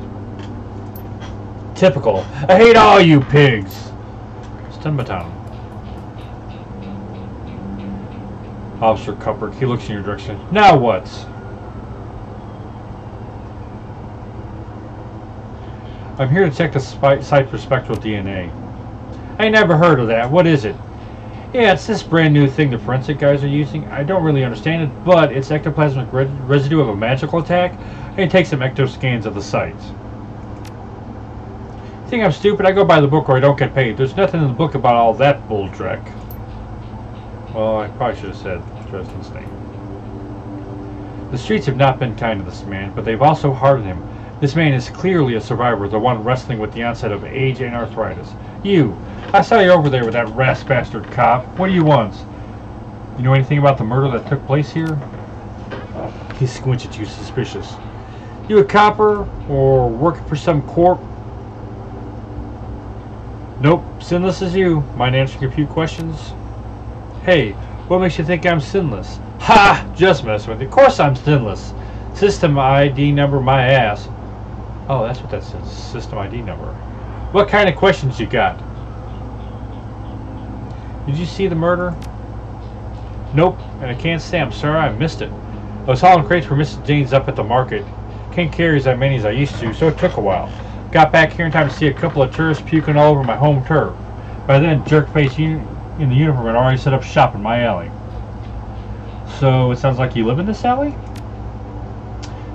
Typical. I hate all you pigs. Stun baton. Officer Kuppert, he looks in your direction. Now what? I'm here to check the site for spectral DNA. I never heard of that. What is it? Yeah, it's this brand new thing the forensic guys are using. I don't really understand it, but it's ectoplasmic residue of a magical attack, and it takes some ecto scans of the site. You think I'm stupid? I go by the book or I don't get paid. There's nothing in the book about all that bull dreck. Well, I probably should have said Dresden's name. The streets have not been kind to this man, but they've also hardened him. This man is clearly a survivor, the one wrestling with the onset of age and arthritis. You! I saw you over there with that ras bastard cop. What do you want? You know anything about the murder that took place here? He squints at you, suspicious. You a copper? Or working for some corp? Nope, sinless as you. Mind answering a few questions? Hey, what makes you think I'm sinless? Ha! Just messing with you. Of course I'm sinless. System ID number my ass. Oh, that's what that says. System ID number. What kind of questions you got? Did you see the murder? Nope, and I can't say I'm sorry I missed it. I was hauling crates for Mrs. Jane's up at the market. Can't carry as many as I used to, so it took a while. Got back here in time to see a couple of tourists puking all over my home turf. By then, jerk-face in the uniform had already set up shop in my alley. So, it sounds like you live in this alley?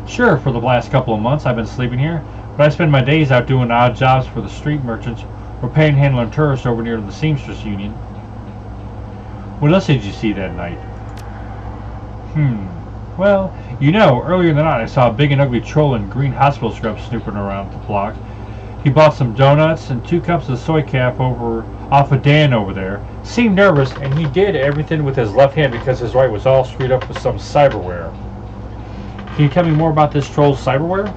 Sure, for the last couple of months I've been sleeping here, but I spend my days out doing odd jobs for the street merchants or panhandling tourists over near the Seamstress Union. What else did you see that night? Well, you know, earlier in the night I saw a big and ugly troll in green hospital scrubs snooping around the block. He bought some donuts and 2 cups of soy cap off of Dan over there. Seemed nervous, and he did everything with his left hand because his right was all screwed up with some cyberware. Can you tell me more about this troll's cyberware?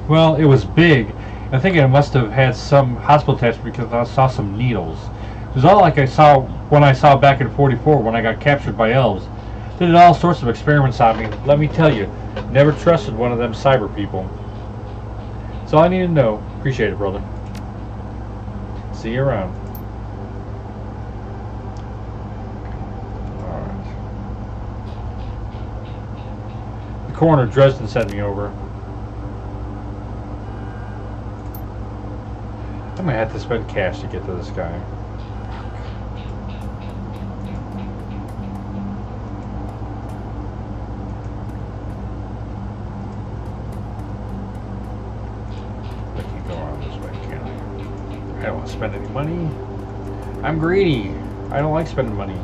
Well, it was big. I think it must have had some hospital attachment because I saw some needles. It was all like I saw back in 44 when I got captured by elves. They did all sorts of experiments on me. Let me tell you, never trusted one of them cyber people. That's all I need to know. Appreciate it, brother. See you around. Alright. The coroner Dresden sent me over. I'm gonna have to spend cash to get to this guy. I can go around this way, can't I? I don't want to spend any money. I'm greedy. I don't like spending money.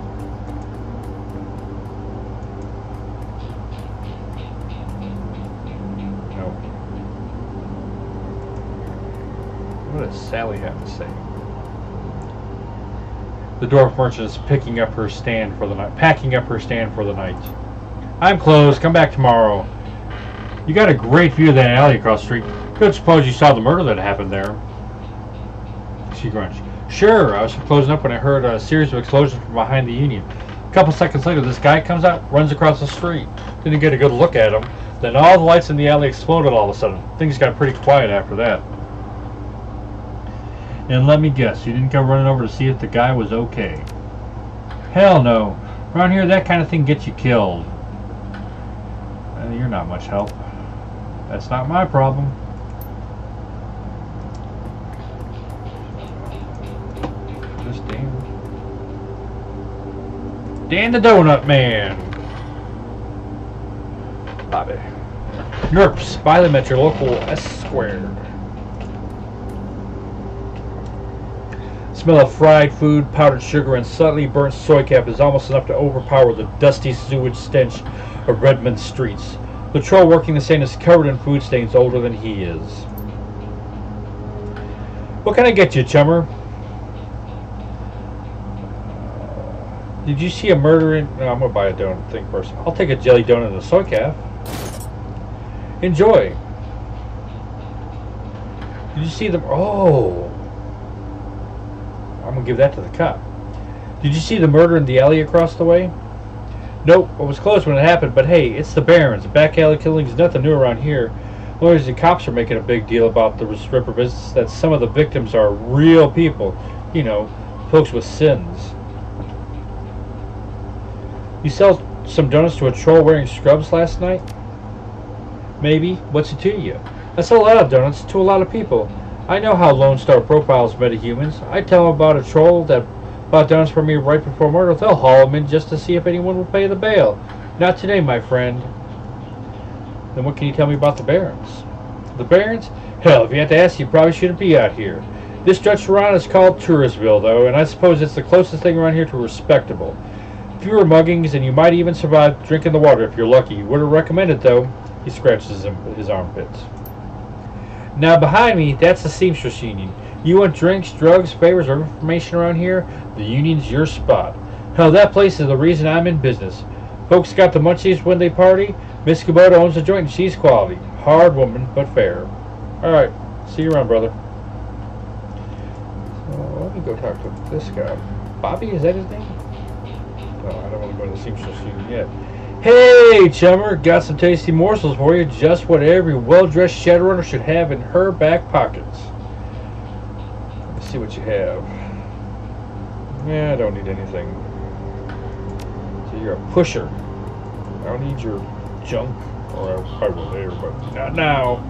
What does Sally have to say? The dwarf merchant is packing up her stand for the night. I'm closed. Come back tomorrow. You got a great view of that alley across the street. Good suppose you saw the murder that happened there. She grunts. Sure, I was closing up when I heard a series of explosions from behind the Union. A couple seconds later, this guy comes out, runs across the street. Didn't get a good look at him. Then all the lights in the alley exploded all of a sudden. Things got pretty quiet after that. And let me guess, you didn't come running over to see if the guy was okay? Hell no. Around here, that kind of thing gets you killed. You're not much help. That's not my problem. Just Dan the Donut Man. Bobby. Nerps. Buy them at your local S Squared. Smell of fried food, powdered sugar, and slightly burnt soy cap is almost enough to overpower the dusty sewage stench of Redmond streets. The troll working the stand is covered in food stains older than he is. What can I get you, chummer? Did you see a murder in... No, I'm going to buy a donut thing first. I'll take a jelly donut and a soy calf. Enjoy. Did you see the... Oh. I'm going to give that to the cop. Did you see the murder in the alley across the way? Nope. It was close when it happened, but hey, it's the Barons. Back alley killing is nothing new around here. Lawyers and cops are making a big deal about the stripper business, that some of the victims are real people. You know, folks with sins. You sell some donuts to a troll wearing scrubs last night? Maybe. What's it to you? I sell a lot of donuts to a lot of people. I know how Lone Star profiles metahumans. I tell them about a troll that bought donuts from me right before murder. They'll haul him in just to see if anyone will pay the bail. Not today, my friend. Then what can you tell me about the Barons? The Barons? Hell, if you had to ask, you probably shouldn't be out here. This stretch around is called Touristville, though, and I suppose it's the closest thing around here to respectable. Fewer muggings, and you might even survive drinking the water if you're lucky. Wouldn't recommend it, though. He scratches his armpits. Now, behind me, that's the Seamstress Union. You want drinks, drugs, favors, or information around here? The Union's your spot. Hell, that place is the reason I'm in business. Folks got the munchies when they party. Miss Kubota owns the joint, and she's quality. Hard woman, but fair. Alright, see you around, brother. Let me go talk to this guy. Bobby, is that his name? No, I don't want to go to the Seamstress Union yet. Hey, chummer, got some tasty morsels for you. Just what every well-dressed Shadowrunner should have in her back pockets. Let's see what you have. Yeah, I don't need anything. So you're a pusher. I don't need your junk, or I probably will later, but not now.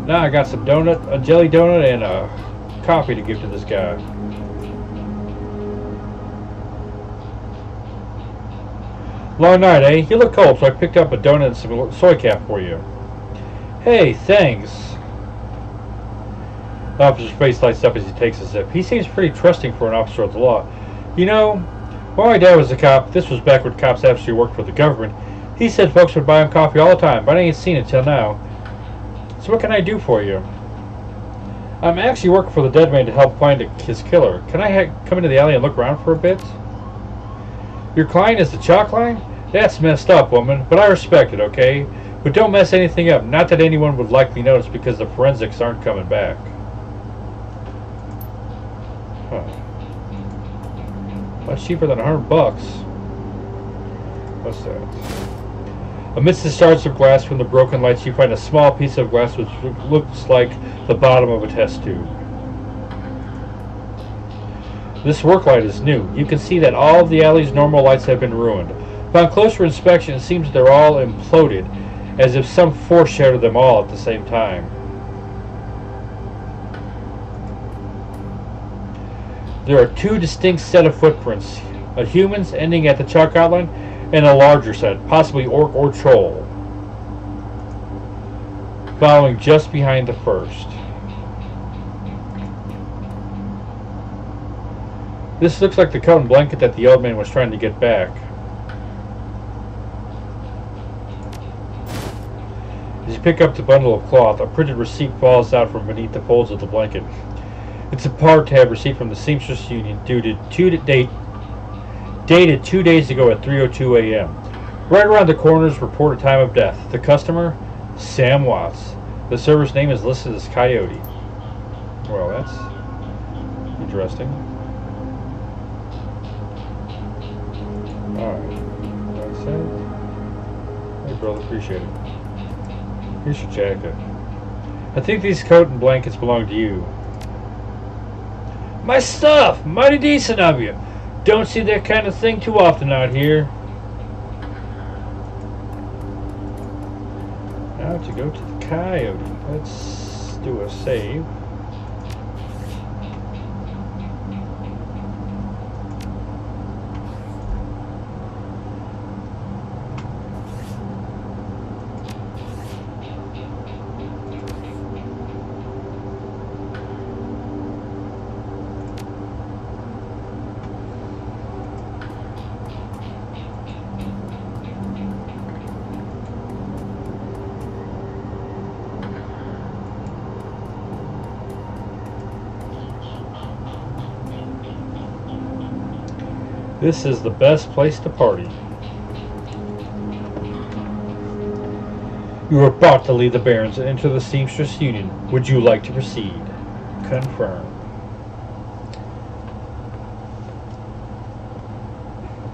Now I got some donut, a jelly donut, and a coffee to give to this guy. Long night, eh? You look cold, so I picked up a donut and some soy calf for you. Hey, thanks. The officer's face lights up as he takes a sip. He seems pretty trusting for an officer of the law. You know, while my dad was a cop, this was back when cops actually worked for the government, he said folks would buy him coffee all the time, but I ain't seen it till now. So what can I do for you? I'm actually working for the dead man to help find his killer. Can I come into the alley and look around for a bit? Your client is the chalk line? That's messed up, woman, but I respect it, okay? But don't mess anything up. Not that anyone would likely notice because the forensics aren't coming back. Huh. Much cheaper than $100. What's that? Amidst the shards of glass from the broken lights, you find a small piece of glass which looks like the bottom of a test tube. This work light is new. You can see that all of the alley's normal lights have been ruined. Upon closer inspection, it seems they're all imploded, as if some force shattered them all at the same time. There are two distinct set of footprints, a human's ending at the chalk outline, and a larger set, possibly orc or troll, following just behind the first. This looks like the coat and blanket that the old man was trying to get back. As you pick up the bundle of cloth, a printed receipt falls out from beneath the folds of the blanket. It's a par tab receipt from the Seamstress Union dated 2 days ago at 3:02 a.m. Right around the corner's reported time of death. The customer, Sam Watts. The server's name is listed as Coyote. Well, that's interesting. Alright. That's it. Hey, brother, appreciate it. Here's your jacket. I think these coat and blankets belong to you. My stuff! Mighty decent of you. Don't see that kind of thing too often out here. Now to go to the Coyote. Let's do a save. This is the best place to party. You are about to leave the Barrens and enter the Seamstress Union. Would you like to proceed? Confirm.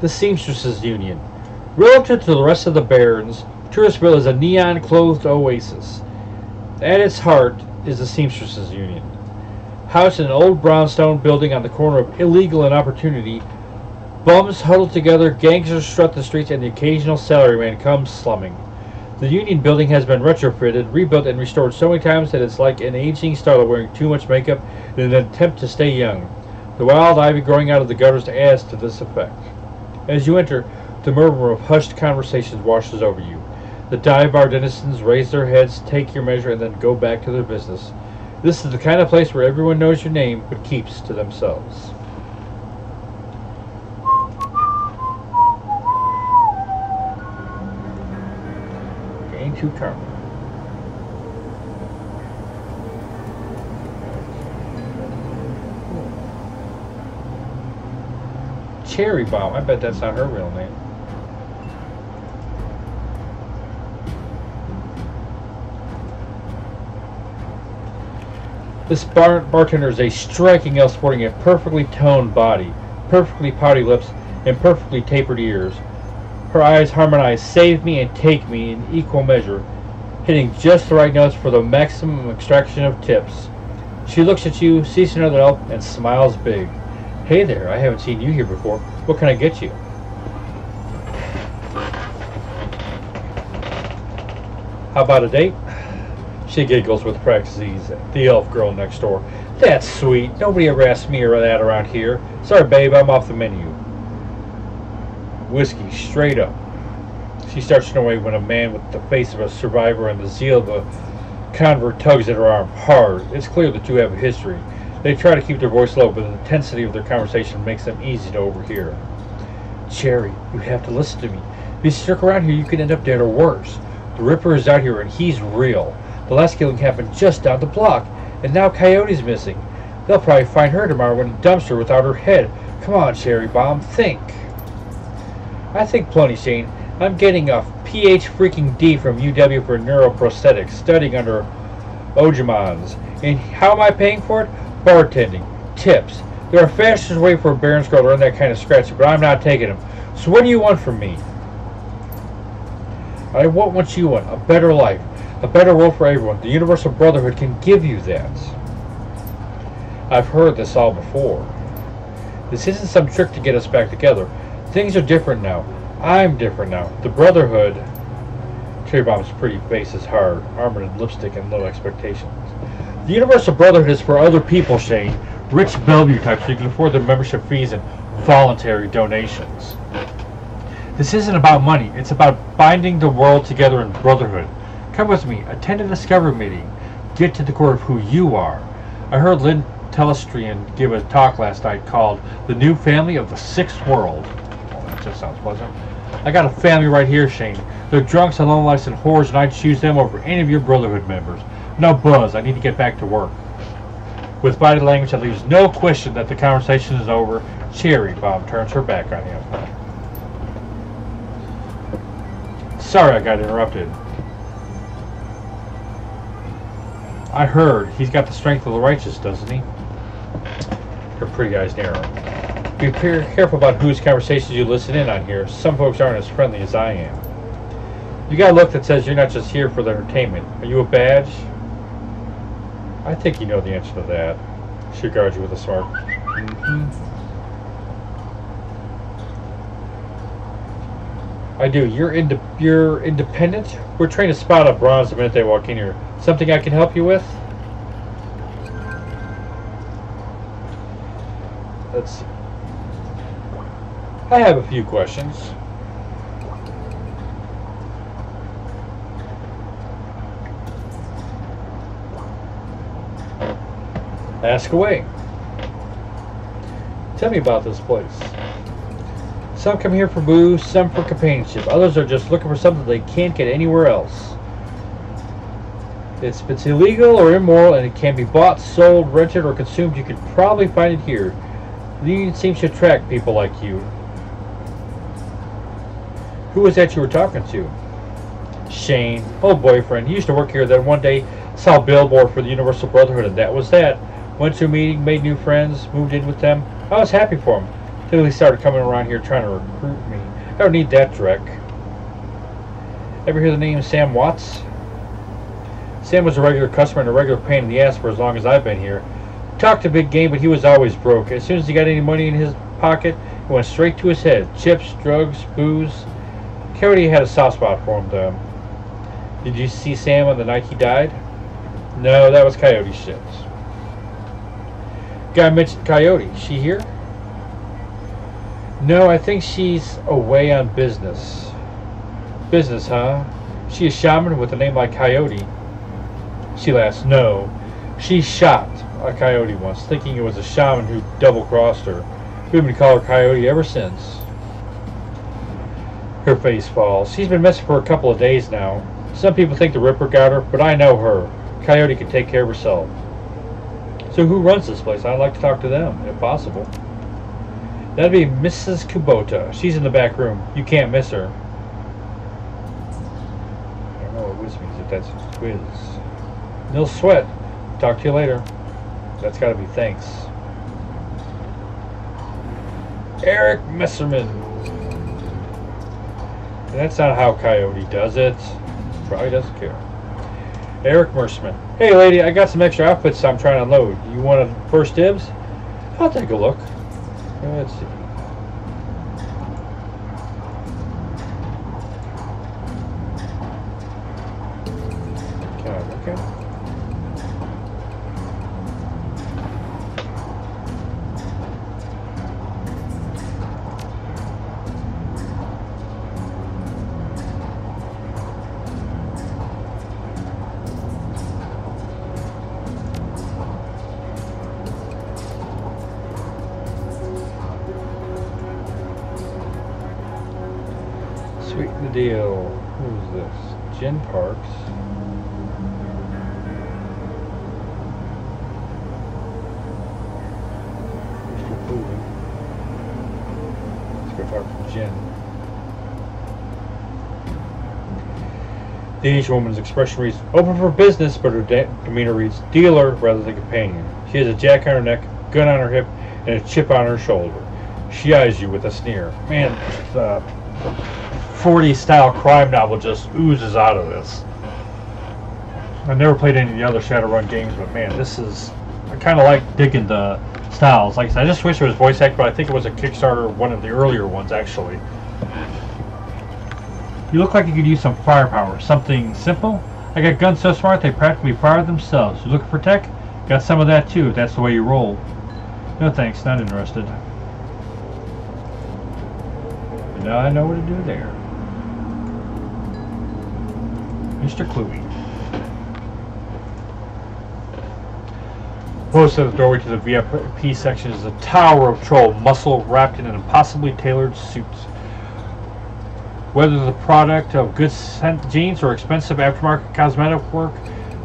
The Seamstresses Union. Relative to the rest of the Barrens, Touristville is a neon-clothed oasis. At its heart is the Seamstresses Union. Housed in an old brownstone building on the corner of Illegal and Opportunity, bums huddle together, gangsters strut the streets, and the occasional salaryman comes slumming. The Union building has been retrofitted, rebuilt, and restored so many times that it's like an aging starlet wearing too much makeup in an attempt to stay young. The wild ivy growing out of the gutters adds to this effect. As you enter, the murmur of hushed conversations washes over you. The dive bar denizens raise their heads, take your measure, and then go back to their business. This is the kind of place where everyone knows your name, but keeps to themselves. Gain 2 karma. Cherry Bomb. I bet that's not her real name. This bartender is a striking elf sporting a perfectly toned body, perfectly pouty lips, and perfectly tapered ears. Her eyes harmonize Save Me and Take Me in equal measure, hitting just the right notes for the maximum extraction of tips. She looks at you, sees another elf, and smiles big. Hey there, I haven't seen you here before. What can I get you? How about a date? She giggles with practice ease. The elf girl next door. That's sweet. Nobody ever asked me or that around here. Sorry, babe, I'm off the menu. Whiskey, straight up. She starts to away when a man with the face of a survivor and the zeal of a convert tugs at her arm hard. It's clear that you have a history. They try to keep their voice low, but the intensity of their conversation makes them easy to overhear. Cherry, you have to listen to me. If you stick around here, you could end up dead or worse. The Ripper is out here, and he's real. The last killing happened just down the block, and now Coyote's missing. They'll probably find her tomorrow in a dumpster without her head. Come on, Cherry Bomb, think. I think plenty, Shane. I'm getting a Ph-freaking-D from UW for neuroprosthetics, studying under Ojimans. And how am I paying for it? Bartending. Tips. There are faster ways for a Baron's girl to earn that kind of scratch, but I'm not taking them. So what do you want from me? I want what you want. A better life. A better world for everyone. The Universal Brotherhood can give you that. I've heard this all before. This isn't some trick to get us back together. Things are different now. I'm different now. The Brotherhood... Cherry Bomb's pretty face is hard, armored in lipstick and low expectations. The Universal Brotherhood is for other people, Shane. Rich Bellevue types so you can afford their membership fees and voluntary donations. This isn't about money. It's about binding the world together in brotherhood. Come with me. Attend a discovery meeting. Get to the core of who you are. I heard Lynn Telestrian give a talk last night called The New Family of the Sixth World. Oh, that just sounds pleasant. I got a family right here, Shane. They're drunks and lowlifes and whores, and I'd choose them over any of your Brotherhood members. Now buzz, I need to get back to work. With body language that leaves no question that the conversation is over, Cherry Bomb turns her back on him. Sorry I got interrupted. I heard he's got the strength of the righteous, doesn't he? Her pretty eyes narrow. Be careful about whose conversations you listen in on here. Some folks aren't as friendly as I am. You got a look that says you're not just here for the entertainment. Are you a badge? I think you know the answer to that. She regards you with a smirk. I do. You're independent? We're trained to spot a bronze the minute they walk in here. Something I can help you with? Let's see. I have a few questions. Ask away. Tell me about this place. Some come here for booze, some for companionship. Others are just looking for something they can't get anywhere else. If it's illegal or immoral and it can be bought, sold, rented, or consumed, you could probably find it here. The Union seems to attract people like you. Who was that you were talking to? Shane, old boyfriend. He used to work here. Then one day saw a billboard for the Universal Brotherhood, and that was that. Went to a meeting, made new friends, moved in with them. I was happy for him. Till he started coming around here trying to recruit me. I don't need that dreck. Ever hear the name Sam Watts? Sam was a regular customer and a regular pain in the ass for as long as I've been here. Talked a big game, but he was always broke. As soon as he got any money in his pocket, it went straight to his head. Chips, drugs, booze. Coyote had a soft spot for him, though. Did you see Sam on the night he died? No, that was Coyote shit. Guy mentioned Coyote. She here? No, I think she's away on business. Business, huh? She a shaman with a name like Coyote? She laughs. No. She shot a coyote once, thinking it was a shaman who double-crossed her. We've been calling her Coyote ever since. Her face falls. She's been missing for a couple of days now. Some people think the Ripper got her, but I know her. Coyote can take care of herself. So who runs this place? I'd like to talk to them, if possible. That'd be Mrs. Kubota. She's in the back room. You can't miss her. I don't know what whiz means, if that's whiz. No sweat. Talk to you later. That's gotta be thanks. Eric Messerman. That's not how Coyote does it. Probably doesn't care. Eric Mercerman. Hey lady, I got some extra outfits I'm trying to unload. You want a first dibs? I'll take a look. Let's see. Okay. Sweeten the deal. Who's this? Jen Parks. Let's go talk to Jen. The Asian woman's expression reads, open for business, but her demeanor reads, dealer rather than companion. She has a jack on her neck, gun on her hip, and a chip on her shoulder. She eyes you with a sneer. Man, the 40s style crime novel just oozes out of this. I've never played any of the other Shadowrun games, but man, this is... I kind of like digging the styles. Like I said, I just wish it was voice acted, but I think it was a Kickstarter, one of the earlier ones, actually. You look like you could use some firepower. Something simple? I got guns so smart they practically fire themselves. You looking for tech? Got some of that too, if that's the way you roll. No thanks, not interested. But now I know what to do there. Mr. Cluey. Close to the doorway to the VIP section is a tower of troll muscle wrapped in an impossibly tailored suit. Whether the product of good scent jeans or expensive aftermarket cosmetic work,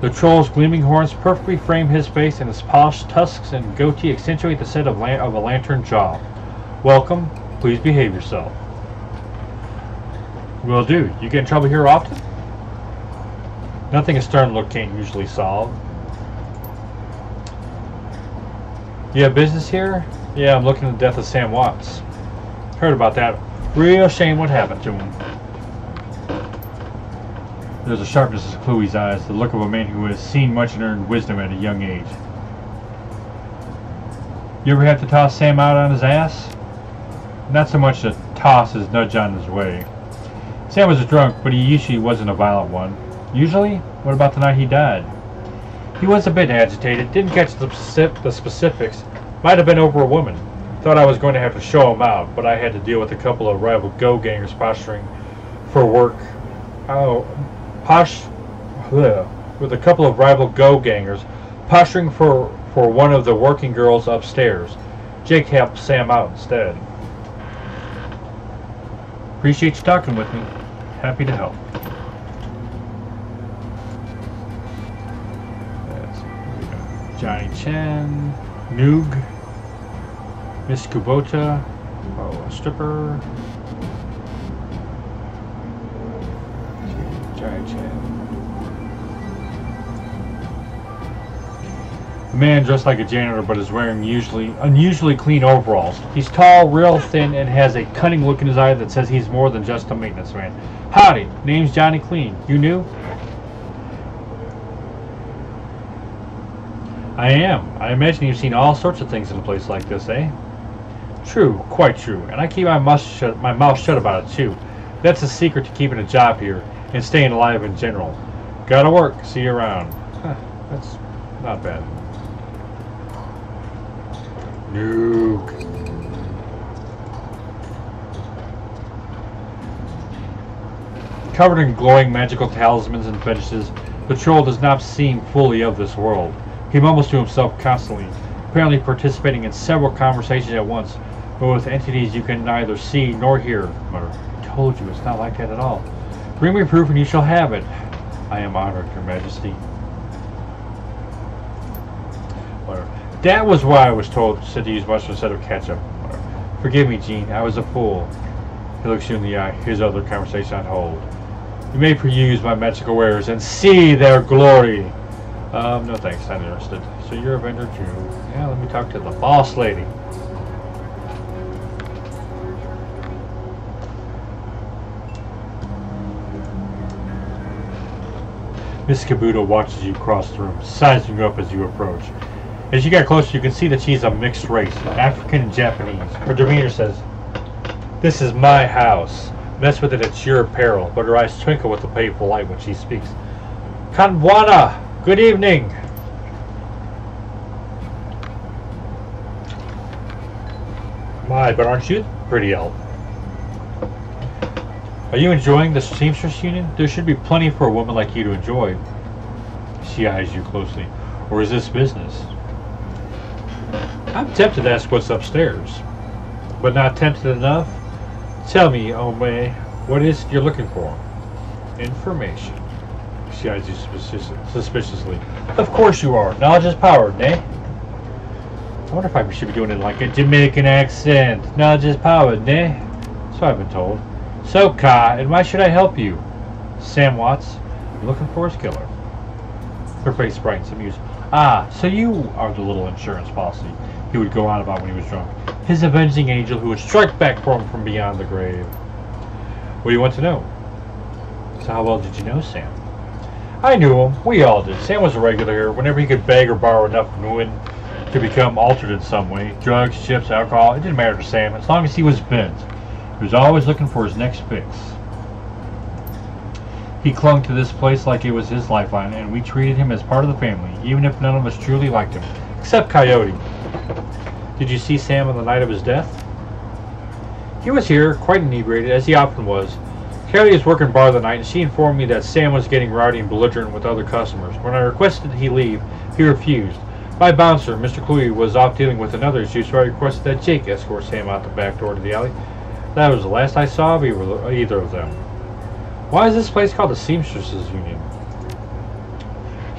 the troll's gleaming horns perfectly frame his face, and his polished tusks and goatee accentuate the set of a lantern jaw. Welcome. Please behave yourself. Will do. You get in trouble here often? Nothing a stern look can't usually solve. You have business here? Yeah, I'm looking at the death of Sam Watts. Heard about that. Real shame what happened to him. There's a sharpness in Chloe's eyes, the look of a man who has seen much and earned wisdom at a young age. You ever have to toss Sam out on his ass? Not so much to toss as nudge on his way. Sam was a drunk, but he usually wasn't a violent one. Usually? What about the night he died? He was a bit agitated, didn't catch the specifics. Might have been over a woman. Thought I was going to have to show him out, but I had to deal with a couple of rival go-gangers posturing for work. With a couple of rival go-gangers posturing for one of the working girls upstairs. Jake helped Sam out instead. Appreciate you talking with me. Happy to help. Johnny Chen, Noog, Miss Kubota, a stripper. Sorry, Chad. A man dressed like a janitor but is wearing unusually clean overalls. He's tall, real thin, and has a cunning look in his eye that says he's more than just a maintenance man. Howdy, name's Johnny Clean. You new? I am. I imagine you've seen all sorts of things in a place like this, eh? True, quite true. And I keep my mouth shut about it, too. That's the secret to keeping a job here and staying alive in general. Gotta work. See you around. Huh, that's not bad. Nuke. Covered in glowing magical talismans and fetishes, the troll does not seem fully of this world. He mumbles to himself constantly, apparently participating in several conversations at once, but with entities you can neither see nor hear. Mutter, I told you, it's not like that at all. Bring me proof and you shall have it. I am honored, Your Majesty. Mutter, that was why I was said to use mustard instead of ketchup. Mutter, forgive me, Jean, I was a fool. He looks you in the eye, here's other conversation on hold. You may peruse my magical wares and see their glory. No thanks, I'm interested. So you're a vendor too. Yeah, let me talk to the boss lady. Miss Kabuto watches you cross the room, sizing you up as you approach. As you get closer, you can see that she's a mixed race, African and Japanese. Her demeanor says, "This is my house. Mess with it at your peril," but her eyes twinkle with a playful light when she speaks. Kanbwana! Good evening! My, but aren't you the pretty elf? Are you enjoying the Seamstress Union? There should be plenty for a woman like you to enjoy. She eyes you closely. Or is this business? I'm tempted to ask what's upstairs, but not tempted enough. Tell me, Ome, what is it you're looking for? Information. She eyes you suspiciously. Of course you are. Knowledge is power, eh? I wonder if I should be doing it like a Jamaican accent. Knowledge is power, eh? So I've been told. So, Ka, and why should I help you? Sam Watts, you're looking for his killer. Her face brightens, amused. Ah, so you are the little insurance policy he would go on about when he was drunk. His avenging angel who would strike back for him from beyond the grave. What do you want to know? So how well did you know Sam? I knew him. We all did. Sam was a regular here. Whenever he could beg or borrow enough from Nguyen to become altered in some way, drugs, chips, alcohol, it didn't matter to Sam, as long as he was bent. He was always looking for his next fix. He clung to this place like it was his lifeline, and we treated him as part of the family, even if none of us truly liked him, except Coyote. Did you see Sam on the night of his death? He was here, quite inebriated, as he often was. Coyote was working bar the night, and she informed me that Sam was getting rowdy and belligerent with other customers. When I requested he leave, he refused. My bouncer, Mr. Cluey, was off dealing with another issue, so I requested that Jake escort Sam out the back door to the alley. That was the last I saw of either of them. Why is this place called the Seamstresses Union?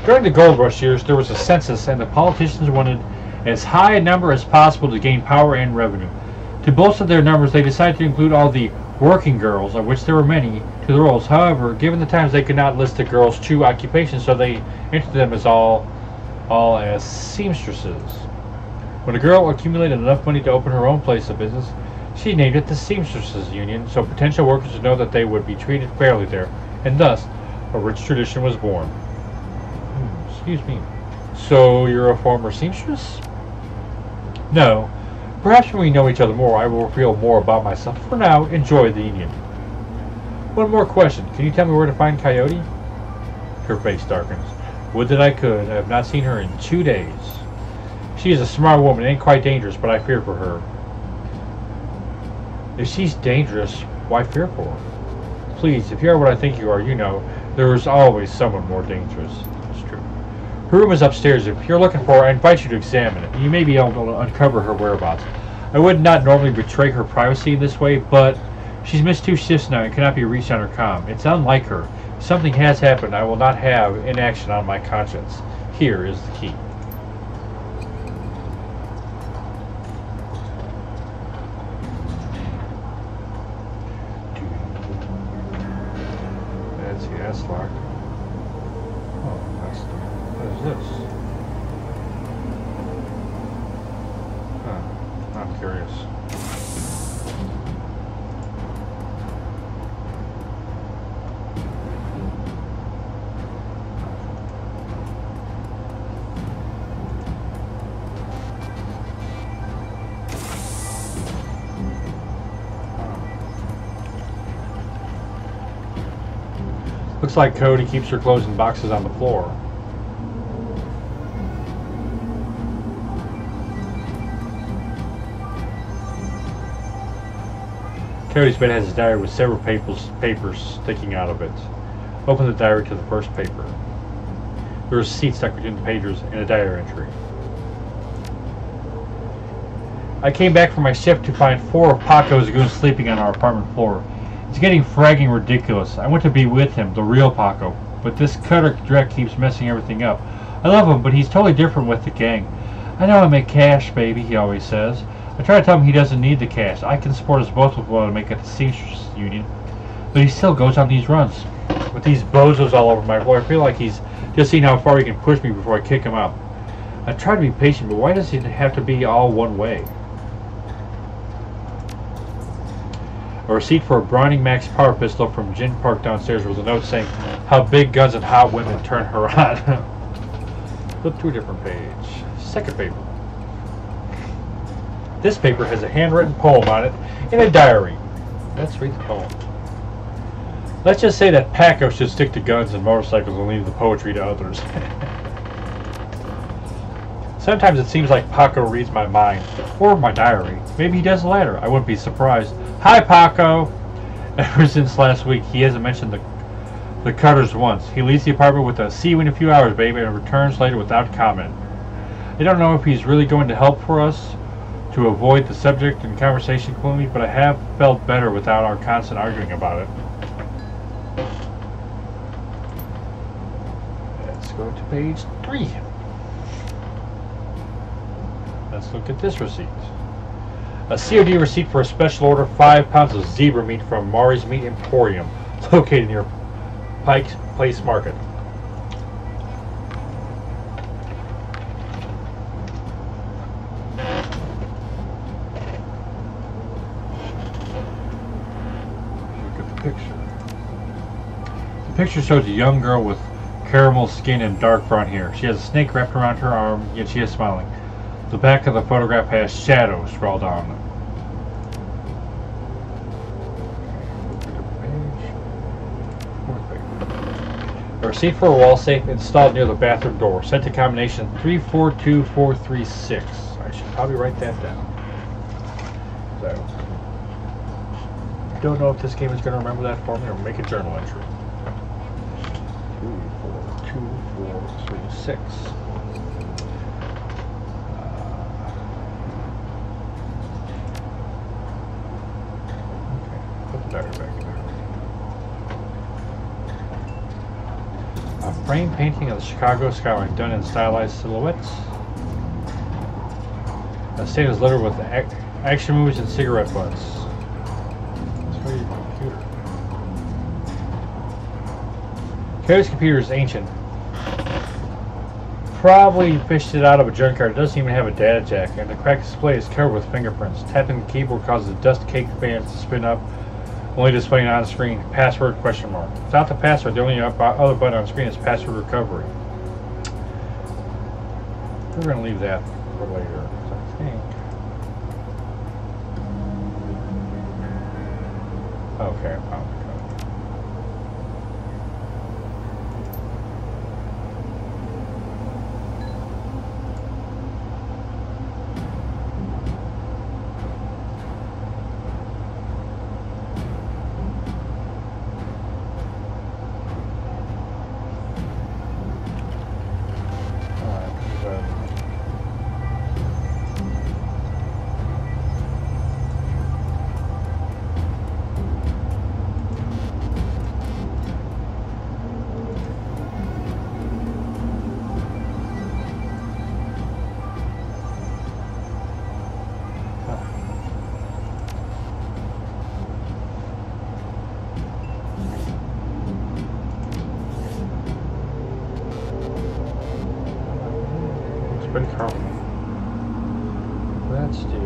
During the gold rush years, there was a census, and the politicians wanted as high a number as possible to gain power and revenue. To bolster their numbers, they decided to include all the working girls, of which there were many, to the rolls. However, given the times, they could not list the girls' true occupations, so they entered them as all as seamstresses. When a girl accumulated enough money to open her own place of business, she named it the Seamstresses Union, so potential workers would know that they would be treated fairly there, and thus a rich tradition was born. Excuse me. So you're a former seamstress? No. Perhaps when we know each other more, I will reveal more about myself. For now, enjoy the union. One more question. Can you tell me where to find Coyote? Her face darkens. Would that I could. I have not seen her in 2 days. She is a smart woman, ain't quite dangerous, but I fear for her. If she's dangerous, why fear for her? Please, if you are what I think you are, you know, there is always someone more dangerous. It's true. Her room is upstairs. If you're looking for her, I invite you to examine it. You may be able to uncover her whereabouts. I would not normally betray her privacy in this way, but she's missed 2 shifts now and cannot be reached on her comm. It's unlike her. If something has happened, I will not have inaction on my conscience. Here is the key. That's Okay, that's locked. Oh, that's what is this? Huh, I'm curious. Looks like Cody keeps her clothes in boxes on the floor. Cody's bed has a diary with several papers sticking out of it. Open the diary to the first paper. There is a receipt stuck between the pages and a diary entry. I came back from my shift to find 4 of Paco's goons sleeping on our apartment floor. It's getting fragging ridiculous. I want to be with him, the real Paco, but this cutter Drek keeps messing everything up. I love him, but he's totally different with the gang. I know I make cash, baby, he always says. I try to tell him he doesn't need the cash. I can support us both with what to make it the Seamstress Union. But he still goes on these runs. With these bozos all over my floor, I feel like he's just seeing how far he can push me before I kick him out. I try to be patient, but why does it have to be all one way? A receipt for a Browning Max power pistol from Gin Park downstairs with a note saying how big guns and hot women turn her on. Flip to a different page. Second paper. This paper has a handwritten poem on it in a diary. Let's read the poem. Let's just say that Paco should stick to guns and motorcycles and leave the poetry to others. Sometimes it seems like Paco reads my mind, or my diary. Maybe he does the latter. I wouldn't be surprised. Hi, Paco! Ever since last week, he hasn't mentioned the Cutters once. He leaves the apartment with a "see you in a few hours, baby," and returns later without comment. I don't know if he's really going to help for us to avoid the subject and conversation gloomy, but I have felt better without our constant arguing about it. Let's go to page 3. Let's look at this receipt. A COD receipt for a special order 5 pounds of zebra meat from Mari's Meat Emporium, located near Pike's Place Market. Look at the picture. The picture shows a young girl with caramel skin and dark brown hair. She has a snake wrapped around her arm, yet she is smiling. The back of the photograph has shadows scrawled on them. A receipt for a wall safe installed near the bathroom door. Sent to combination 342436. I should probably write that down. So, don't know if this game is going to remember that for me or make a journal entry. 342436. A frame painting of the Chicago skyline done in stylized silhouettes. The state is littered with action movies and cigarette butts. Let's go to your computer. Cody's computer is ancient. Probably fished it out of a junkyard. It doesn't even have a data jack, and the cracked display is covered with fingerprints. Tapping the keyboard causes the dust-caked fans to spin up, only displaying on screen password ? Without the password, the only other button on screen is password recovery. We're going to leave that for later, I think. Okay, I found the code. Open karma. Let's do.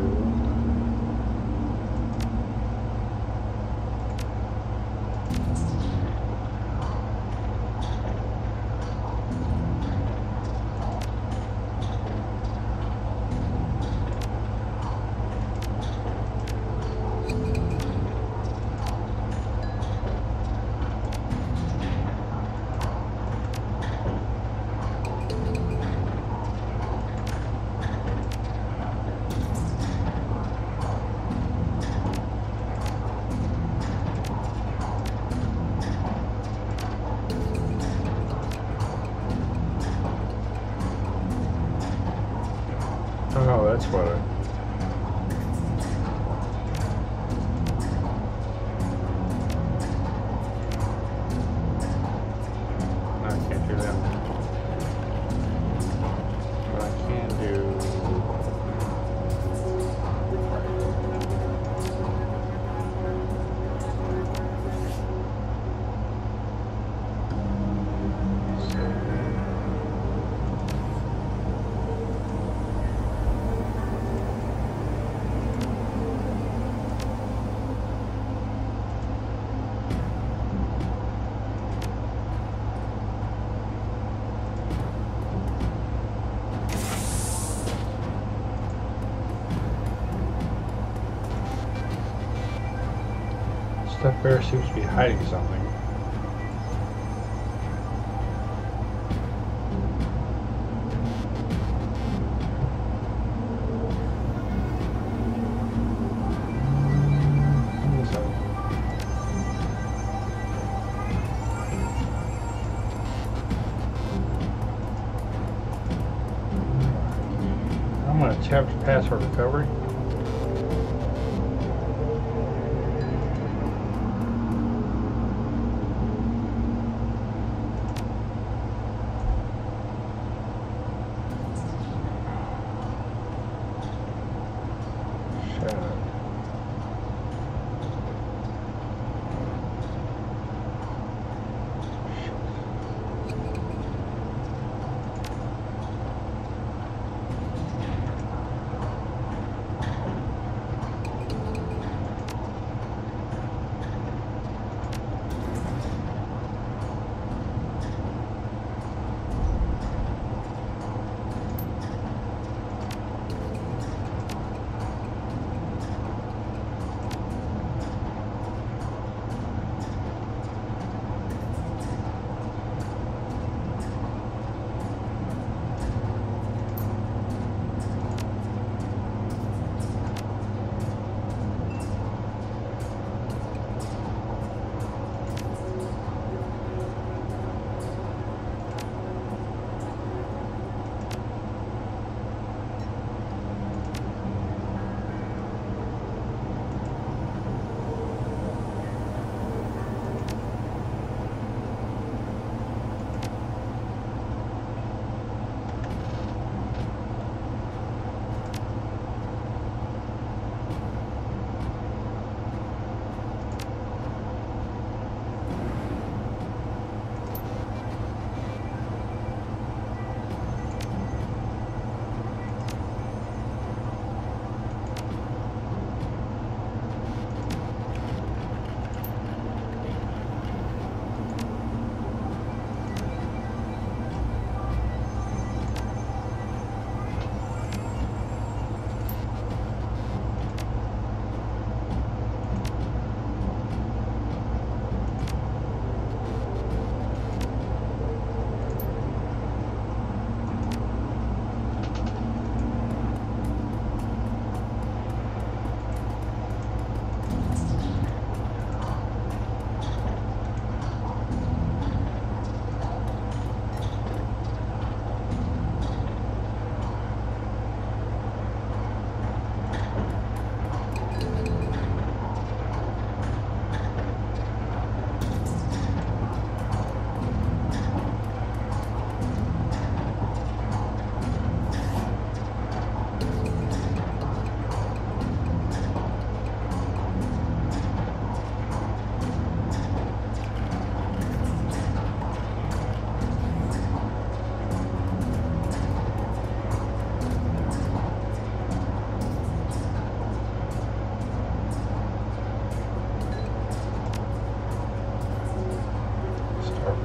Oh, that's what I... No, I can't do that. But I can do... That bear seems to be hiding something. I'm going to tap to password recovery.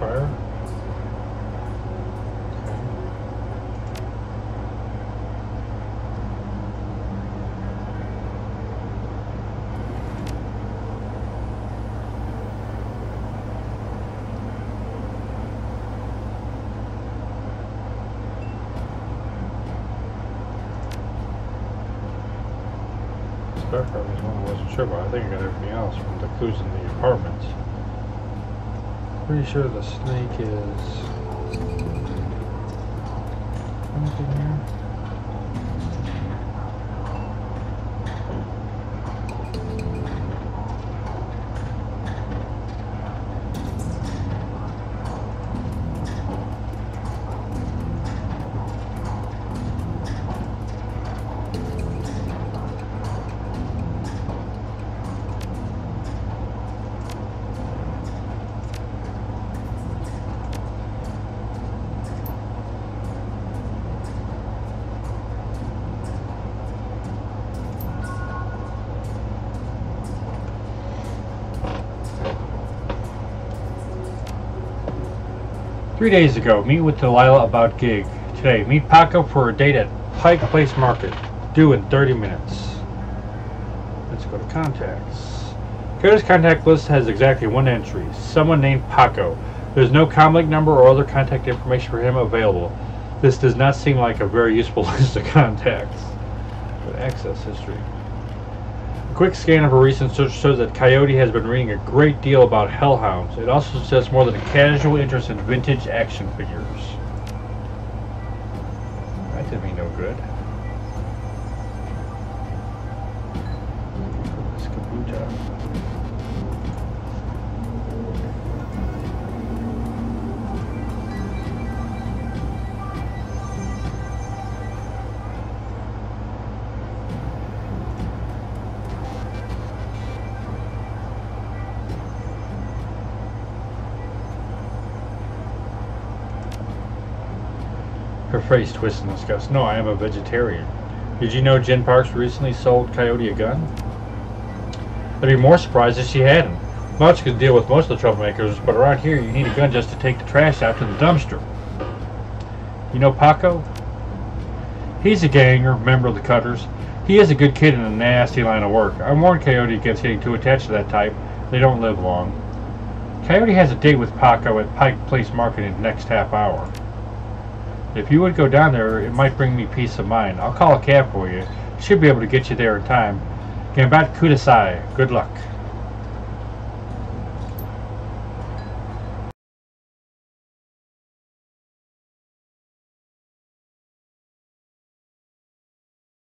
fire. That part was one I wasn't sure about. I think I got everything else from the clues in the apartments. Pretty sure the snake is anything here. "3 days ago, meet with Delilah about gig. Today, meet Paco for a date at Pike Place Market. Due in 30 minutes. Let's go to contacts. Coyote's contact list has exactly one entry. Someone named Paco. There's no comlink number or other contact information for him available. This does not seem like a very useful list of contacts. But access history. A quick scan of her recent search shows that Coyote has been reading a great deal about hellhounds. It also says more than a casual interest in vintage action figures. That did me no good. This Kabuta. Her face twists in disgust. "No, I am a vegetarian. Did you know Jen Parks recently sold Coyote a gun?" "I'd be more surprised if she hadn't. Much could deal with most of the troublemakers, but around here you need a gun just to take the trash out to the dumpster." "You know Paco?" "He's a ganger, member of the Cutters. He is a good kid in a nasty line of work. I warned Coyote against getting too attached to that type. They don't live long." "Coyote has a date with Paco at Pike Place Market in the next half hour. If you would go down there, it might bring me peace of mind. I'll call a cab for you. Should be able to get you there in time. Gambat Kudasai. Good luck."